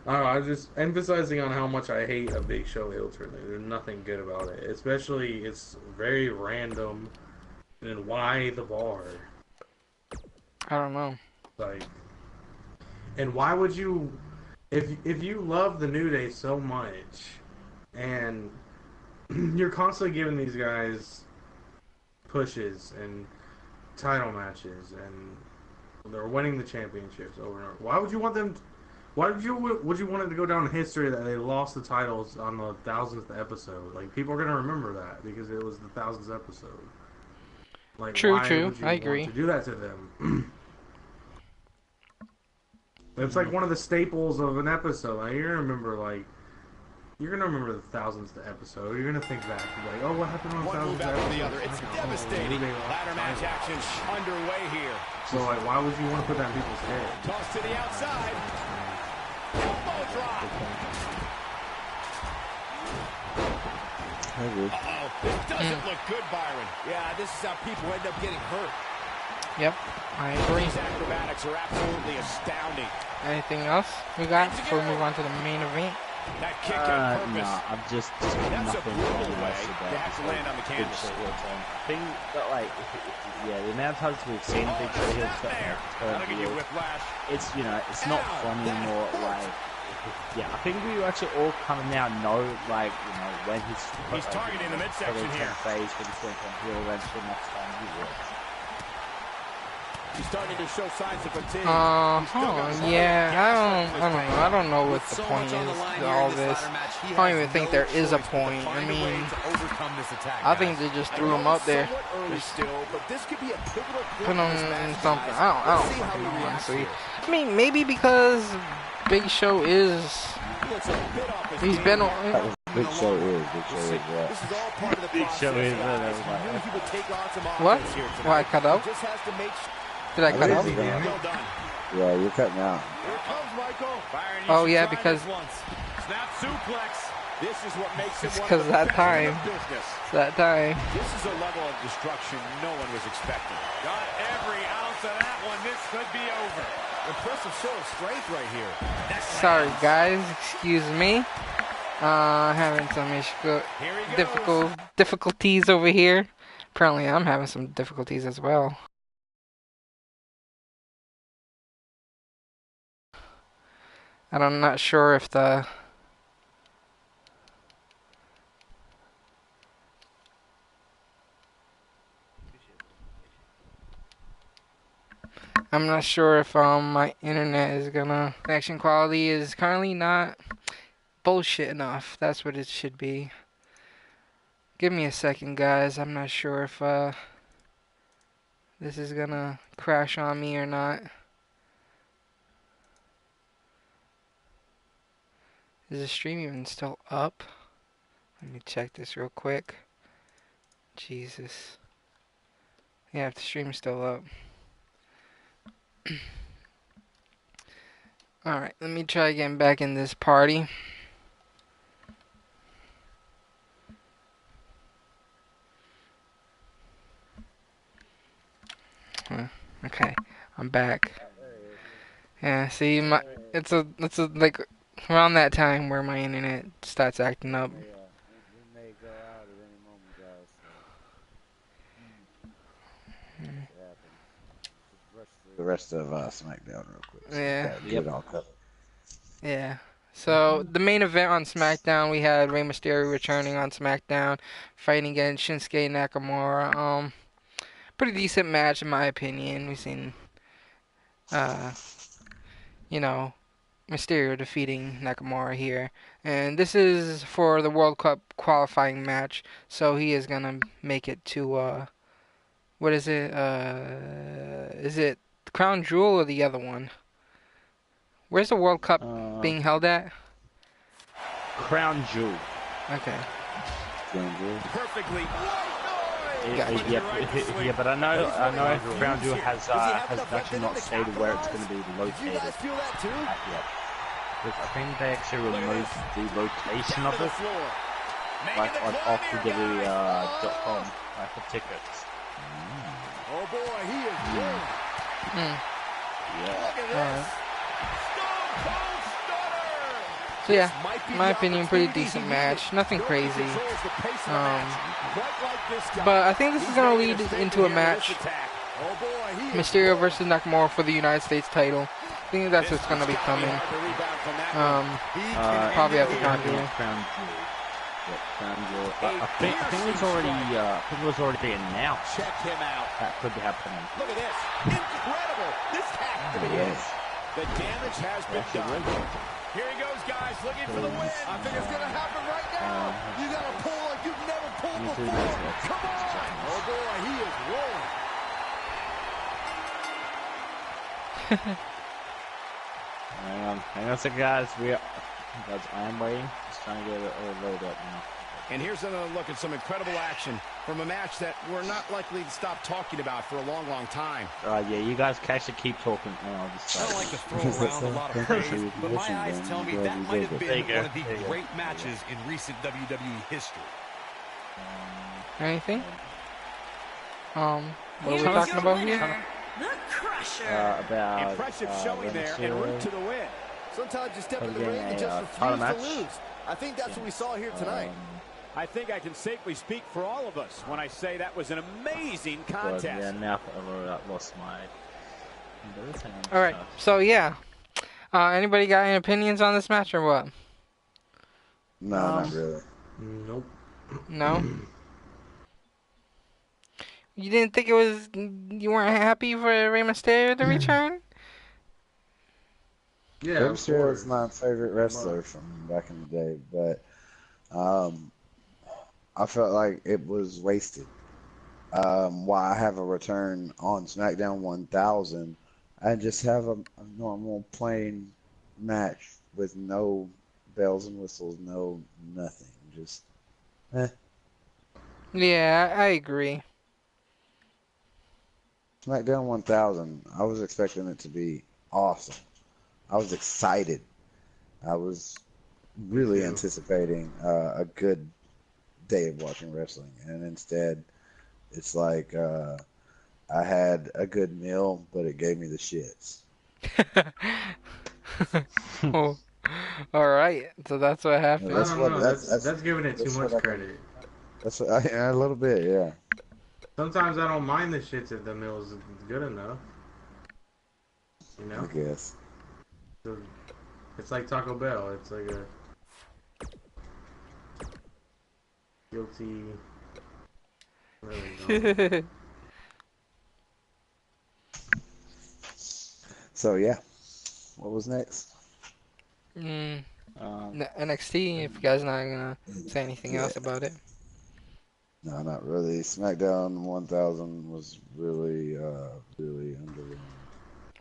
know. I'm just emphasizing on how much I hate a Big Show heel turn. There's nothing good about it. Especially, it's very random. And why the Bar?
I don't know.
Like, and why would you, if you love the New Day so much, and you're constantly giving these guys pushes and title matches, and they're winning the championships over and over. Why would you want them? Why would you want it to go down in history that they lost the titles on the 1000th episode? Like, people are gonna remember that because it was the 1000th episode. Like,
true.
Would you
I agree.
want to do that to them? It's like one of the staples of an episode. Like, you're gonna remember the 1000th episode. You're gonna think back, like, oh, what happened on the 1000th episode?
The other. It's devastating. Ladder match action underway here.
So, like, why would you want to put that in people's head?
Toss to the outside. Elbow drop. Uh-oh. This doesn't look good, Byron. Yeah, this is how people end up getting hurt.
Yep, I agree.
These acrobatics are absolutely astounding.
Anything else we got before we move on to the main event?
That kick on purpose.
No, I'm just
That's a
nothing
brutal
on
way
the
to have to land on the canvas.
I think that, like, yeah, the amount of times we've seen Big Show heels
That'll give you a whiplash.
it's, you know, it's not funny anymore. Like, yeah, I think we actually all kind of now know, like, you know, when he's
targeting the midsection here.
Phase, when he's going to heel, eventually next time he will.
He's starting to show signs of fatigue.
Yeah, I don't know what the point is to all this. I don't even think there is a point. I mean, I think they just threw him up there. Put him in something. I don't fucking know, honestly. I mean, maybe because Big Show is... He's been on...
Big Show is what?
Big Show is
What? Why I cut out? Did I cut out?
Yeah, you're cutting out.
Oh yeah, because
Snap suplex. This is what makes
it's because that time. It's that time.
This is a level of destruction no one was expecting. Got every ounce of that one. This could be over. Impressive show of strength right here.
Sorry guys, excuse me. Having some difficulties over here. Apparently I'm having some difficulties as well. And I'm not sure if the... I'm not sure if my internet is gonna... Connection quality is currently not bullshit enough. That's what it should be. Give me a second, guys. I'm not sure if this is gonna crash on me or not. Is the stream even still up? Let me check this real quick. Jesus. Yeah, if the stream's still up. Alright, let me try getting back in this party. Okay, I'm back. Yeah, see, it's a like around that time where my internet starts acting up.
We may go out at any moment, guys. So. The rest of SmackDown real quick. So
Yeah.
Get it all covered.
Yeah. So the main event on SmackDown, we had Rey Mysterio returning on SmackDown, fighting against Shinsuke Nakamura. Pretty decent match in my opinion. We've seen, you know, Mysterio defeating Nakamura here, and this is for the World Cup qualifying match. So he is gonna make it to what is it? Is it Crown Jewel or the other one? Where's the World Cup being held at?
Crown Jewel.
Okay.
Perfectly.
Yeah, but I know Crown Jewel has actually not stated where it's going to be located yet. Because I think they actually removed the location of it, like off WWE.com, like for tickets.
Oh boy, he is good.
Yeah.
So yeah, in my opinion, pretty decent match. Nothing crazy. But I think this is going to lead into a match. Mysterio versus Nakamura for the United States title. I think that's what's going to be coming. Probably at the Crown Jewel.
I think it was already announced.
Check him out.
That could be happening.
Look at this. Incredible. This has to be it. The damage has been done. Here he goes, guys, looking for the win. I think it's going to happen right now. You got to pull like you've never pulled before. Come on. Oh, boy, he is rolling.
Hang on a second, guys. I am waiting. Just trying to get it all loaded up now.
And here's another look at some incredible action from a match that we're not likely to stop talking about for a long, long time.
Yeah, you guys can actually keep talking. And I'll just
I don't like to throw around a lot of praise, but my eyes tell me that might have been one of the great matches in recent WWE history.
Anything? What are we talking about here?
The Crusher.
About
impressive showing there and route to the win.
Sometimes you step in the ring and just refuse to lose. I think that's what we saw here tonight.
I think I can safely speak for all of us when I say that was an amazing contest.
Yeah, now I lost my...
All right, so yeah. Anybody got any opinions on this match or what?
No, not really.
Nope.
No? You didn't think it was... You weren't happy for Rey Mysterio to return?
Yeah, Rey Mysterio was my favorite wrestler from back in the day, but I felt like it was wasted. Why have a return on SmackDown 1000 and just have a normal plain match with no bells and whistles, no nothing, just
Yeah, I agree.
SmackDown 1000, I was expecting it to be awesome. I was excited. I was really anticipating a good day of watching wrestling, and instead, it's like I had a good meal, but it gave me the shits.
Oh, all right, so that's what happened.
That's giving it too much credit.
That's what a little bit, yeah.
Sometimes I don't mind the shits if the meal's good enough. You know?
I guess.
So, it's like Taco Bell. It's like a guilty.
So yeah, what was next?
NXT. If you guys not gonna say anything else about it.
No, not really. SmackDown 1000 was really, really underwhelming.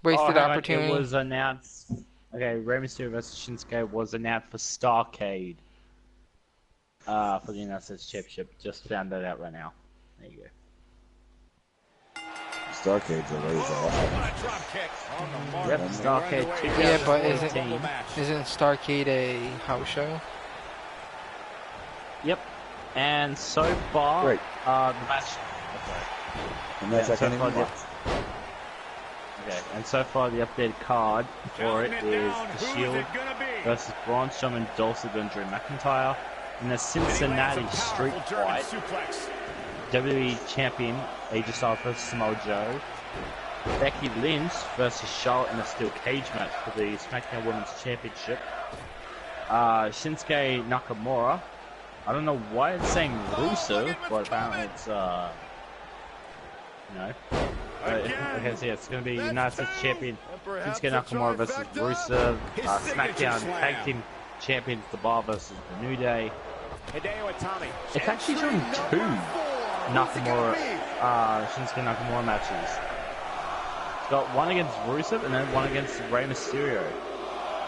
Wasted opportunity.
It was announced. Okay, Rey Mysterio vs Shinsuke was announced for Starrcade. For the United States Championship. Just found that out right now. There you go.
Starrcade's a lazy
Yep, Starrcade.
Yeah, but isn't Starrcade a house show?
Yep. And so far,
great.
The match. Okay, and so far the updated card for it is The Shield versus Braun Strowman, Dolph Ziggler, and Drew McIntyre in the Cincinnati Street Fight. WWE Champion AJ Styles versus Samoa Joe. Becky Lynch versus Charlotte in a steel cage match for the SmackDown Women's Championship. Shinsuke Nakamura. I don't know why it's saying Rusev, but apparently it's, okay, so yeah, it's going to be United States Champion Shinsuke Nakamura versus Rusev. SmackDown Tag Team Champions The Bar versus The New Day. It's actually showing two Nakamura, Shinsuke Nakamura matches. It's got one against Rusev and then one against Rey Mysterio.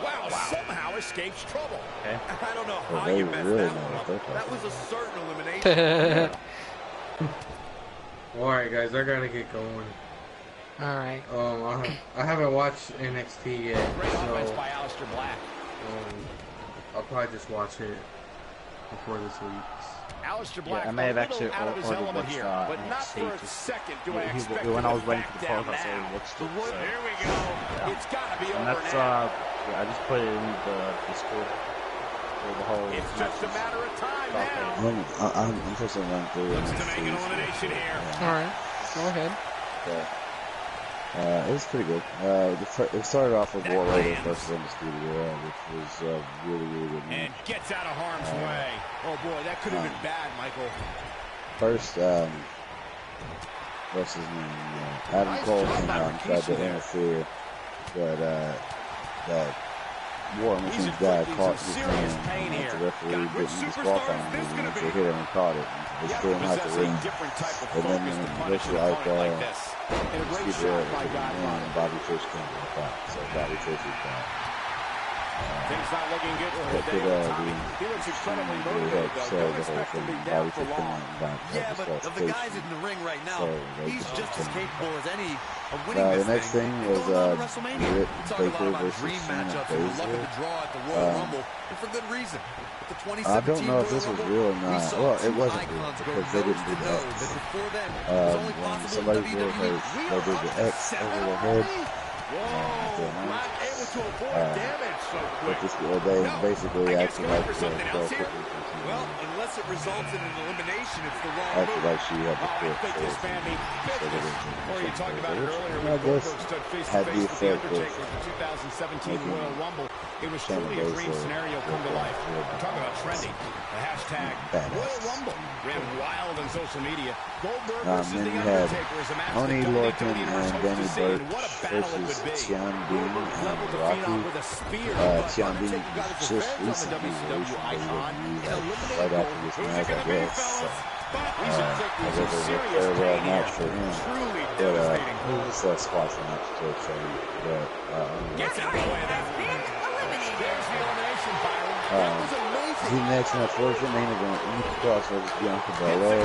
Wow, somehow escapes trouble.
Okay.
I don't know how you messed that one up. That was a certain elimination.
Alright guys, I gotta get going.
Alright.
I haven't watched NXT yet,
Great
so
offense by Aleister Black.
I'll probably just watch it before this week's.
Aleister Black,
I may have actually
out of his element
watched
here, but not for a second do I expect
when I was
him
waiting
back
for the
down
podcast, I
now.
watched it. So.
Here we go.
Yeah.
It's got to be
And
over
that's
now.
I just put it in the Discord. The whole
It's just a matter of time now.
I'm supposed to run through
Looks to make an elimination here.
Alright, go ahead.
Okay. It was pretty good. It started off with War Raiders versus Undisputed Era, which was really, really good.
And gets out of harm's way. Oh boy, that could have been bad, Michael.
First, what's his name? Adam Cole came out and tried to interfere, but that War Machine's guy caught his hand, and the referee didn't disqualify him. He hit him and caught it. They threw him out the ring. And then it was like Streetkilln and Bobby Fish came to the fight. So Bobby Fish is back.
Things not looking good for him. He looks incredibly motivated.
Yeah, but of the guys in the ring right now, he's just as capable as any of winning
the
this
next thing was
WrestleMania.
Britt
Talk about
Baker
one of the
versus
dream
Shayna
matchups and the luck of the draw at the Royal Rumble, and for good reason. But the 2017
I don't know if this was real or not. Well, it wasn't real
icons
because they didn't do that.
Before then, it was only
When
possible
somebody
in
feels
WWE.
hurt, they did the X over their head.
Not able to avoid damage so quick.
They basically acted like
Well, unless it results in an elimination, it's the wrong
acted
move.
like she had to
I
quit.
think this man means business. Corey, you talked about it earlier
I
when
guess
Goldberg stood face to
had
face
the
with The
effect of
Undertaker at the 2017 Royal Rumble. It was truly a dream scenario come to life. Talk about trending. The hashtag Royal Rumble ran wild on social media. Goldberg versus
then
The
you had
Undertaker is a match
Tony
that
Lorcan
WWE universe
and
hopes
Danny
to see, and
Burch
what a battle it would be.
versus Tian Bing
Goldberg leveled
and
the Phenom
Rocky.
with a spear, but
Tian Bing
Undertaker got his
just
revenge on the
recently
WCW icon and eliminated
right after
Goldberg.
this
Who's
match,
it
I
gonna be,
guess.
fellas?
I
These are
guess it was a
serious
farewell
pain
match
here.
for him.
Truly
But
devastating.
it was just a squash match to say. But
Gets out of the way of that. There's the elimination, Byron. That was amazing.
the next match was the main event. Nikki Cross versus Bianca Belair. We're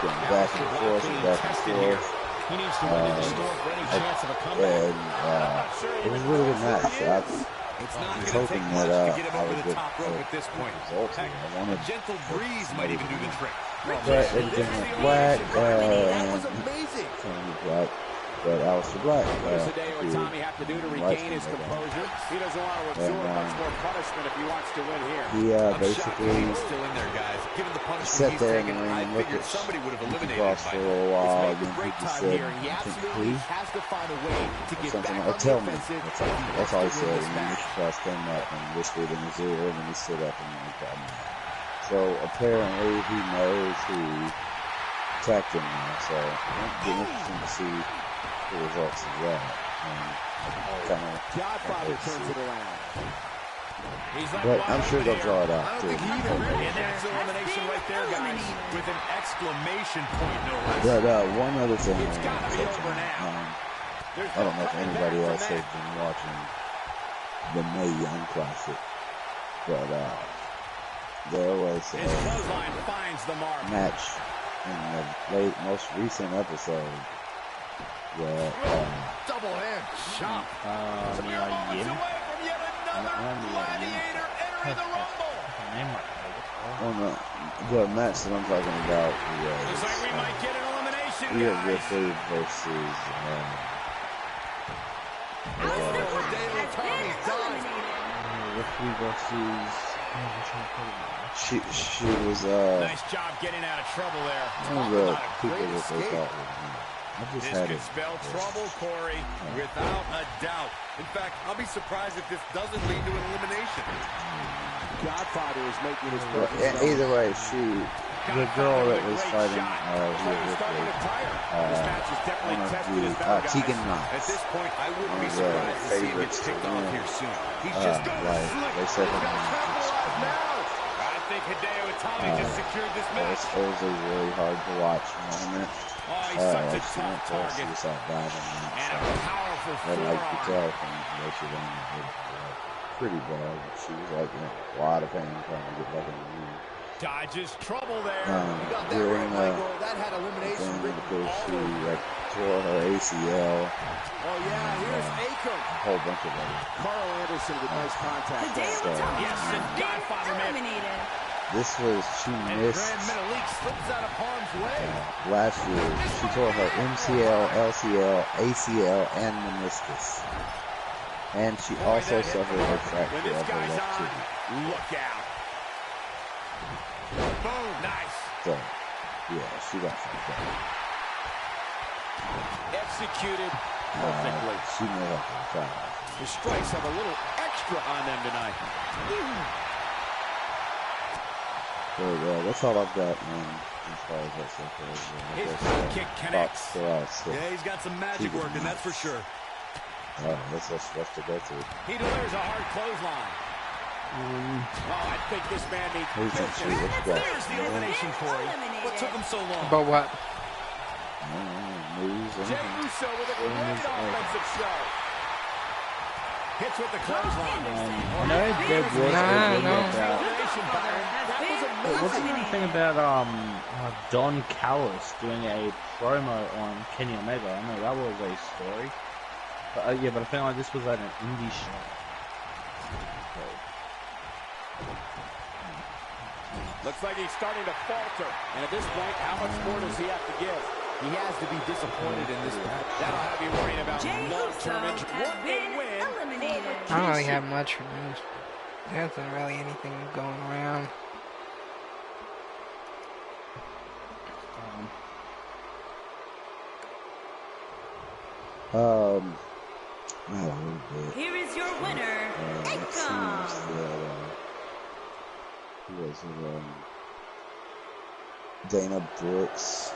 going back and forth and back and forth.
He needs to win the store for any chance of a comeback.
And it was a really good match.
It's not
I was
going to
hoping
take much
that
to get him
I
over
would
the
get
top rope at this point.
result
Heck,
here. I wanted
a gentle breeze might even do the trick.
but everything went black.
That was amazing.
Black, but Aleister Black.
What does Hideo Itami have to do to regain his composure? He doesn't want to absorb much more punishment if he wants to win here.
He basically
Still in there, guys. Given the punishment
sat
he's
there in the
taken,
ring
I
and looked
figured
at
somebody would have
Nikki
eliminated
Cross
him
for a
by
little
now.
while.
It's
And
making
he
great
just
time
said,
here, and he
I think
absolutely
please.
has to find a way to get back on the
Tell me.
offensive.
That's all he said. And then Nikki Cross came up and whispered in his ear, and then he stood up and he got me. So apparently he knows who attacked him now. So it'll be interesting to see the results of that.
Godfather turns it around.
But I'm sure they'll draw it out too.
And that's elimination right there, guys. With an exclamation point, no less.
But one other thing
It's
I
gotta
want to
be
touch
over
on,
now.
I don't know if anybody else has been watching the Mae Young Classic, but there was
His clothesline finds the mark.
match in the most recent episode that
Double hand chop.
Mia Yim.
From yet another gladiator entering the Rumble.
on the match that I'm talking about
Looks like we might get an elimination,
Rhea
guys.
Ripley versus Ripley versus she was
Nice job getting out of trouble there.
one of the people that they thought was I just
This
had
could
it.
spell trouble, Corey, without a doubt. In fact, I'll be surprised if this doesn't lead to an elimination.
Godfather is making his
But
presence
either
known.
way, the girl that was fighting Rhea Ripley, one of the Tegan Knox,
At this point, I wouldn't
one
be
of the
surprised to see him get
favorites to
kicked off
win.
here soon. He's just got
Like they said,
I think Hideo Itami just secured this match.
it was a really hard to watch moment.
Oh, he's such a
She
tough
went for a
target.
suicide dive on
And
that,
a powerful
so and like you could
forearm.
tell from what she done, it was pretty bad. She was like in a lot of pain trying to get back in the ring.
Dodges trouble there.
You got that
During
right, Michael. That had elimination
thing
written
because
all
she
over.
like tore her ACL,
Oh, yeah, here's Akon.
a whole bunch of them.
Carl Anderson with nice contact. there.
Yes, and Godfather made
This was she
And
missed
Grand Metalik slips out of harm's way.
last year. She tore her MCL, LCL, ACL, and meniscus. And she also suffered a fracture
When this
of her
guy's
left
on,
kidney.
look out. Boom, nice.
So, yeah, she got fucked up.
Executed perfectly.
She may have to try.
The strikes have a little extra on them tonight.
But that's all I've got, man, as far as that stuff goes.
His kick connects.
Yeah, he's got some magic working, that's for sure.
That's rough to go through.
He delivers a hard clothesline. I think this man needs patience. There's the elimination, Corey. What took him so long?
About what?
Moves,
Jey Uso with a great offensive show. Hits with the clothesline.
No, there was
What's
the thing about Don Callis doing a promo on Kenny Omega? I know that was a story. But, yeah, but I feel like this was at an indie show.
Looks like he's starting to falter. And at this point, how much more does he have to give? He has to be disappointed in this match. That'll have you worrying about long-term injury. What a win.
I don't really have much for this. There isn't really anything going around.
A little bit.
Here is your winner,
Who was it? Dana Brooks'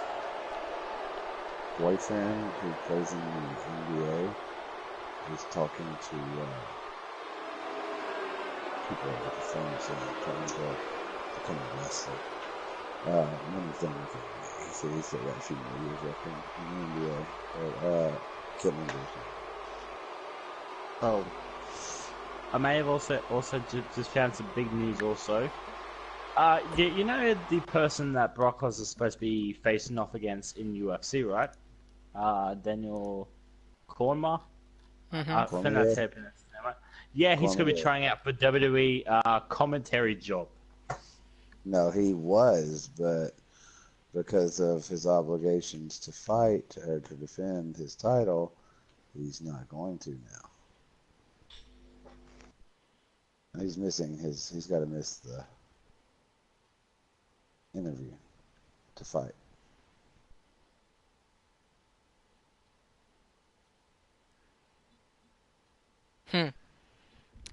boyfriend, who plays in the NBA, was talking to people at the phone saying, "Come to wrestle." One of them, he said that a few more years left in the NBA, but can't remember his name.
Oh, I may have also just found some big news also. You know the person that Brock Lesnar is supposed to be facing off against in UFC, right? Daniel Cormier. I think that's his name, right? Yeah, he's going to be trying out for WWE commentary job.
No, he was, but because of his obligations to fight or to defend his title, he's not going to now. He's got to miss the interview to fight.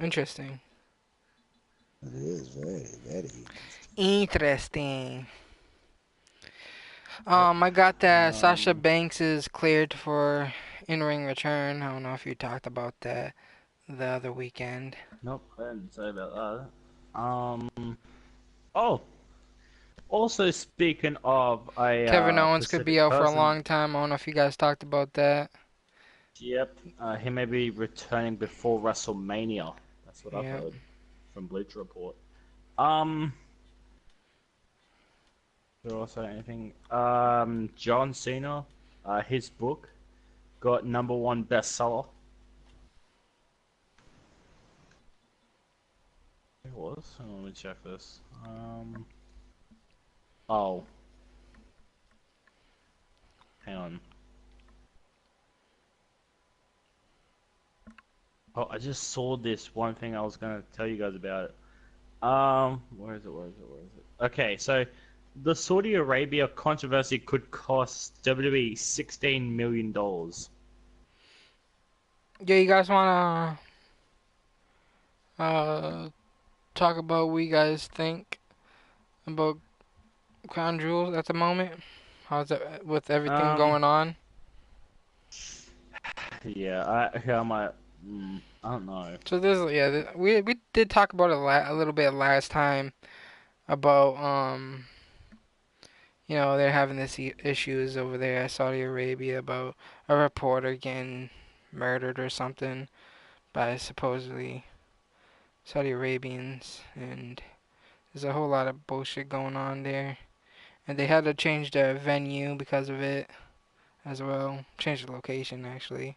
Interesting.
It is very, very
interesting. I got that Sasha Banks is cleared for in-ring return. I don't know if you talked about that the other weekend.
Nope, I didn't say about that. Oh, also speaking of
Kevin Owens could be out for a
person,
long time. I don't know if you guys talked about that.
Yep, he may be returning before WrestleMania. That's what I've heard from Bleacher Report. There also anything? John Cena, his book got #1 bestseller. It was. Let me check this. Oh. Hang on. Oh, I just saw this one thing I was gonna tell you guys about it. Where is it? Okay, so the Saudi Arabia controversy could cost WWE $16 million.
Yeah, you guys wanna talk about what you guys think about Crown Jewels at the moment? How's it with everything going on?
Yeah, I might. I don't know.
So we did talk about it a little bit last time about they're having this issues over there at Saudi Arabia about a reporter getting murdered or something by supposedly Saudi Arabians, and there's a whole lot of bullshit going on there, and they had to change the venue because of it as well. Change the location actually.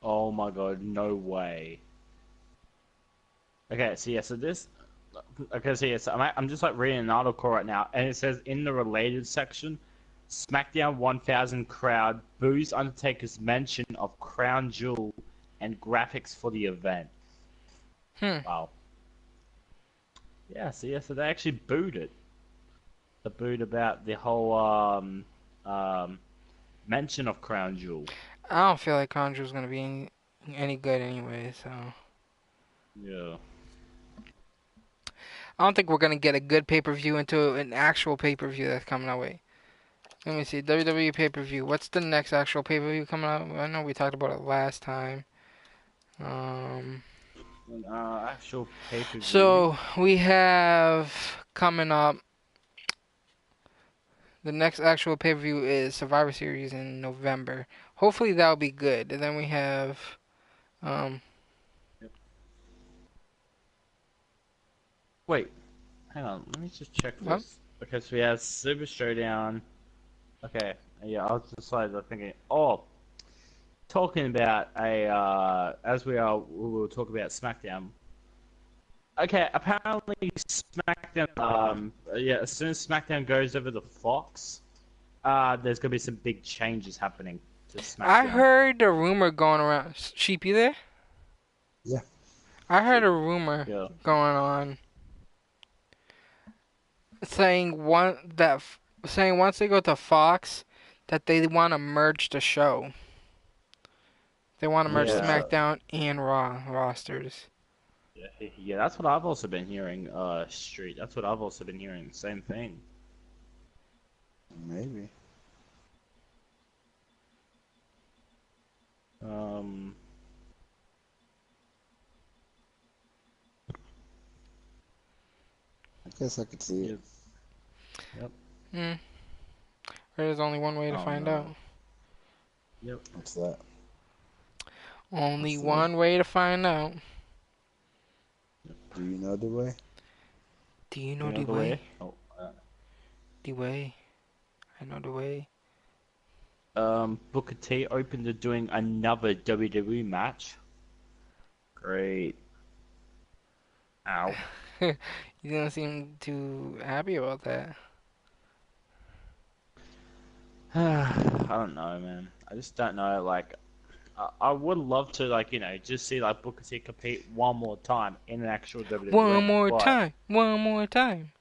Oh my god, no way. Okay, so I'm just like reading an article right now, and it says in the related section, SmackDown 1000 crowd boos Undertaker's mention of Crown Jewel and graphics for the event. Wow. Yeah, so they actually booed it. They booed about the whole mention of Crown Jewel.
I don't feel like Crown Jewel's gonna be any good anyway, so.
Yeah.
I don't think we're gonna get a good pay-per-view into an actual pay-per-view that's coming our way. Let me see, WWE pay-per-view. What's the next actual pay-per-view coming out? I know we talked about it last time.
Actual pay-per-view.
So we have coming up. The next actual pay-per-view is Survivor Series in November. Hopefully that'll be good. And then we have,
Wait, hang on. Let me just check this. Okay, so we have Super Showdown. Okay, yeah, I was just like thinking. Oh, talking about as we will talk about SmackDown. Okay, apparently SmackDown. As soon as SmackDown goes over to Fox, there's gonna be some big changes happening to SmackDown.
I heard a rumor going around. Sheep, you there?
Yeah.
I heard a rumor going on saying once they go to Fox that they want to merge the show. They want to merge SmackDown and Raw rosters.
Yeah, that's what I've also been hearing, Street. That's what I've also been hearing. Same thing.
Maybe. I guess I could see it.
Yep.
There's only one way to find out.
Yep.
What's that?
Only one way to find out.
Do you know the way?
Do you know the way? The way. I know the way.
Booker T open to doing another WWE match. Great. Ow.
You don't seem too happy about that.
I don't know, man. I just don't know. Like, I would love to, like, just see like Booker T compete one more time in an actual WWE.
One more time. One more time.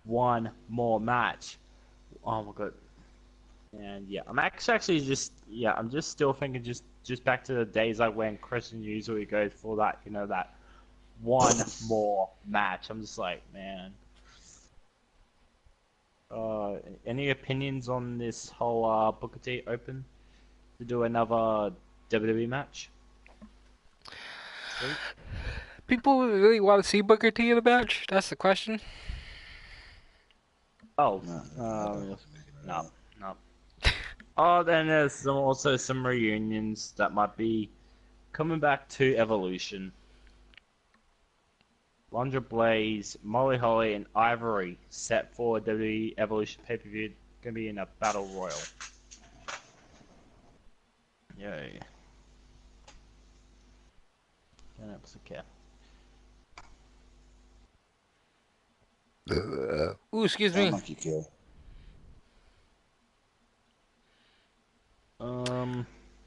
One more match. Oh my god. And yeah, I'm actually just I'm just still thinking just back to the days like when Christian usually goes for that, that one more match. I'm just like, man. Any opinions on this whole Booker T Open to do another WWE match? Sweet.
People really want to see Booker T in a match? That's the question.
Oh, no. Oh, then there's also some reunions that might be coming back to Evolution. Lundra Blaze, Molly Holly, and Ivory set for WWE Evolution pay-per-view. Gonna be in a battle royal. Yay. Okay.
Ooh, excuse me.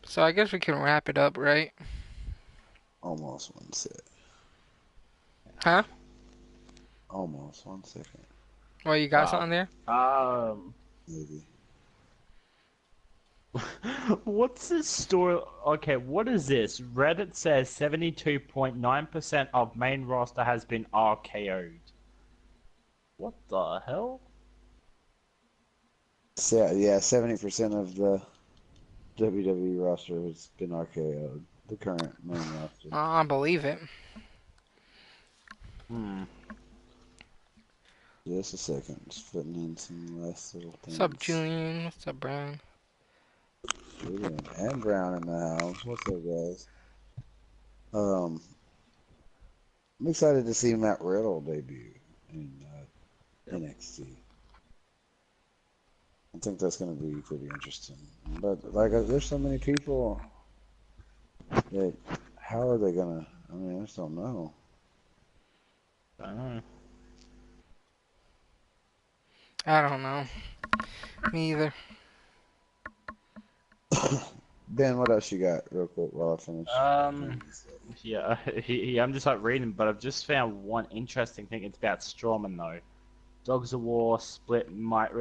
So I guess we can wrap it up, right?
Almost 1 second.
Huh?
Almost 1 second.
Well, you got something there?
Maybe.
What's this story? Okay, what is this? Reddit says 72.9% of main roster has been RKO'd. What the hell?
So, yeah, 70% of the WWE roster has been RKO'd. The current main roster.
I believe it.
Just a second. Just putting in some last little things.
What's up, Julian? What's up, Brown?
Julian and Brown in the house. What's up, guys? I'm excited to see Matt Riddle debut in NXT. I think that's going to be pretty interesting. But, like, there's so many people that, how are they going to, I just don't know.
I don't know.
I don't know. Me either.
Ben, what else you got, real quick, while I finish?
I'm just like reading, but I've just found one interesting thing. It's about Strowman, though. Dogs of War split must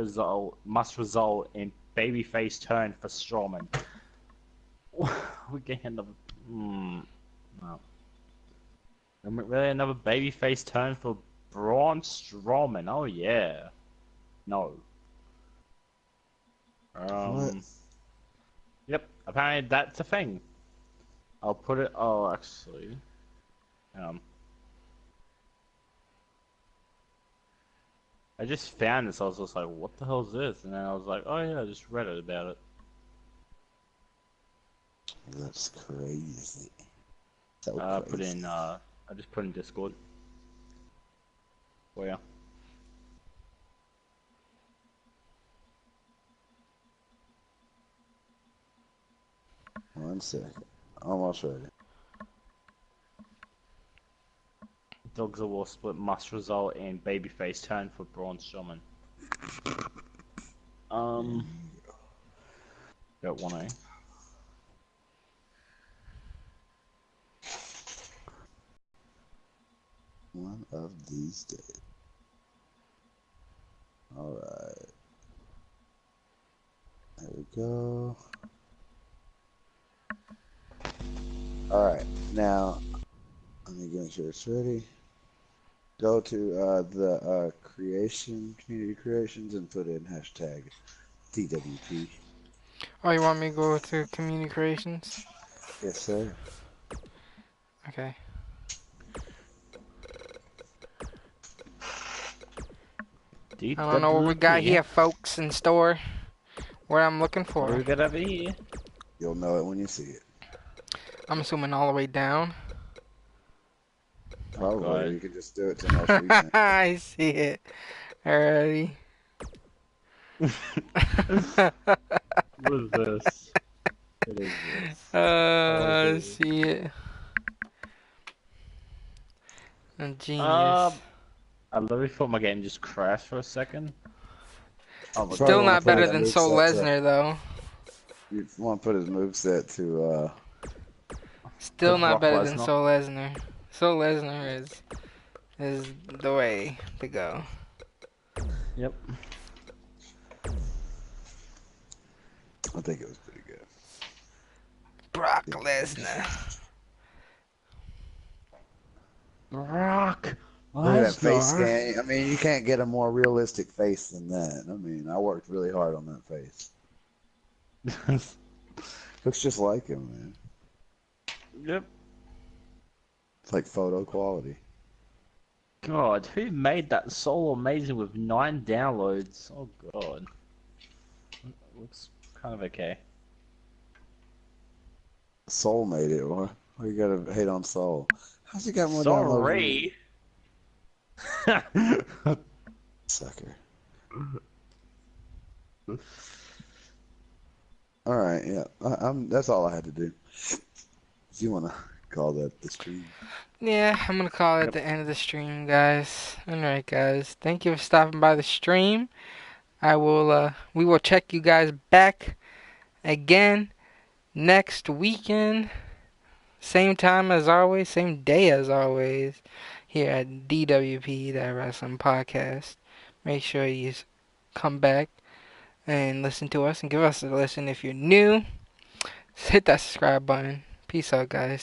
result in babyface turn for Strowman. We're getting another. No. Really another babyface turn for Braun Strowman? Oh yeah. No.
What?
Yep. Apparently that's a thing. I'll put it. Oh, actually. I just found this. I was just like, "What the hell is this?" And then I was like, "Oh yeah, I just read it about it."
That's crazy. So
Put
crazy.
in. I just put in Discord. Oh yeah.
One second. Almost ready.
Dogs of War split must result in babyface turn for Braun Strowman. Got 1A.
One of these days. Alright. There we go. Alright, now, let me make sure it's ready. Go to the community creations, and put in hashtag DWP.
Oh, you want me to go to community creations?
Yes, sir.
Okay. I don't know what we got here, folks, in store. What I'm looking for.
What do we got over here?
You'll know it when you see it.
I'm assuming all the way down.
Probably. You can just do it to most recent.
I see it. Alrighty.
What is this? What is this?
I see it. A genius.
I literally thought my game just crashed for a second.
Still not better than Soul Lesnar, though.
You want to put his moveset to,
Still not better than Soul Lesnar. Soul Lesnar is the way to go.
Yep.
I think it was pretty good.
Brock Lesnar.
Brock
Look at that face scan. I mean, you can't get a more realistic face than that. I mean, I worked really hard on that face. Looks just like him, man.
Yep.
It's like photo quality.
God, who made that Soulamazin with 9 downloads? Oh god. Looks kind of okay.
Soul made it, or you gotta hate on Soul. How's he got more downloads?
Sorry.
Sucker. All right, yeah. That's all I had to do. Do you want to call that the stream?
Yeah, I'm gonna call it the end of the stream, guys. Alright, guys. Thank you for stopping by the stream. We will check you guys back again next weekend. Same time as always, same day as always, here at DWP, Dat Wrasslin Podcast. Make sure you come back and listen to us and give us a listen if you're new. Hit that subscribe button. Peace out, guys.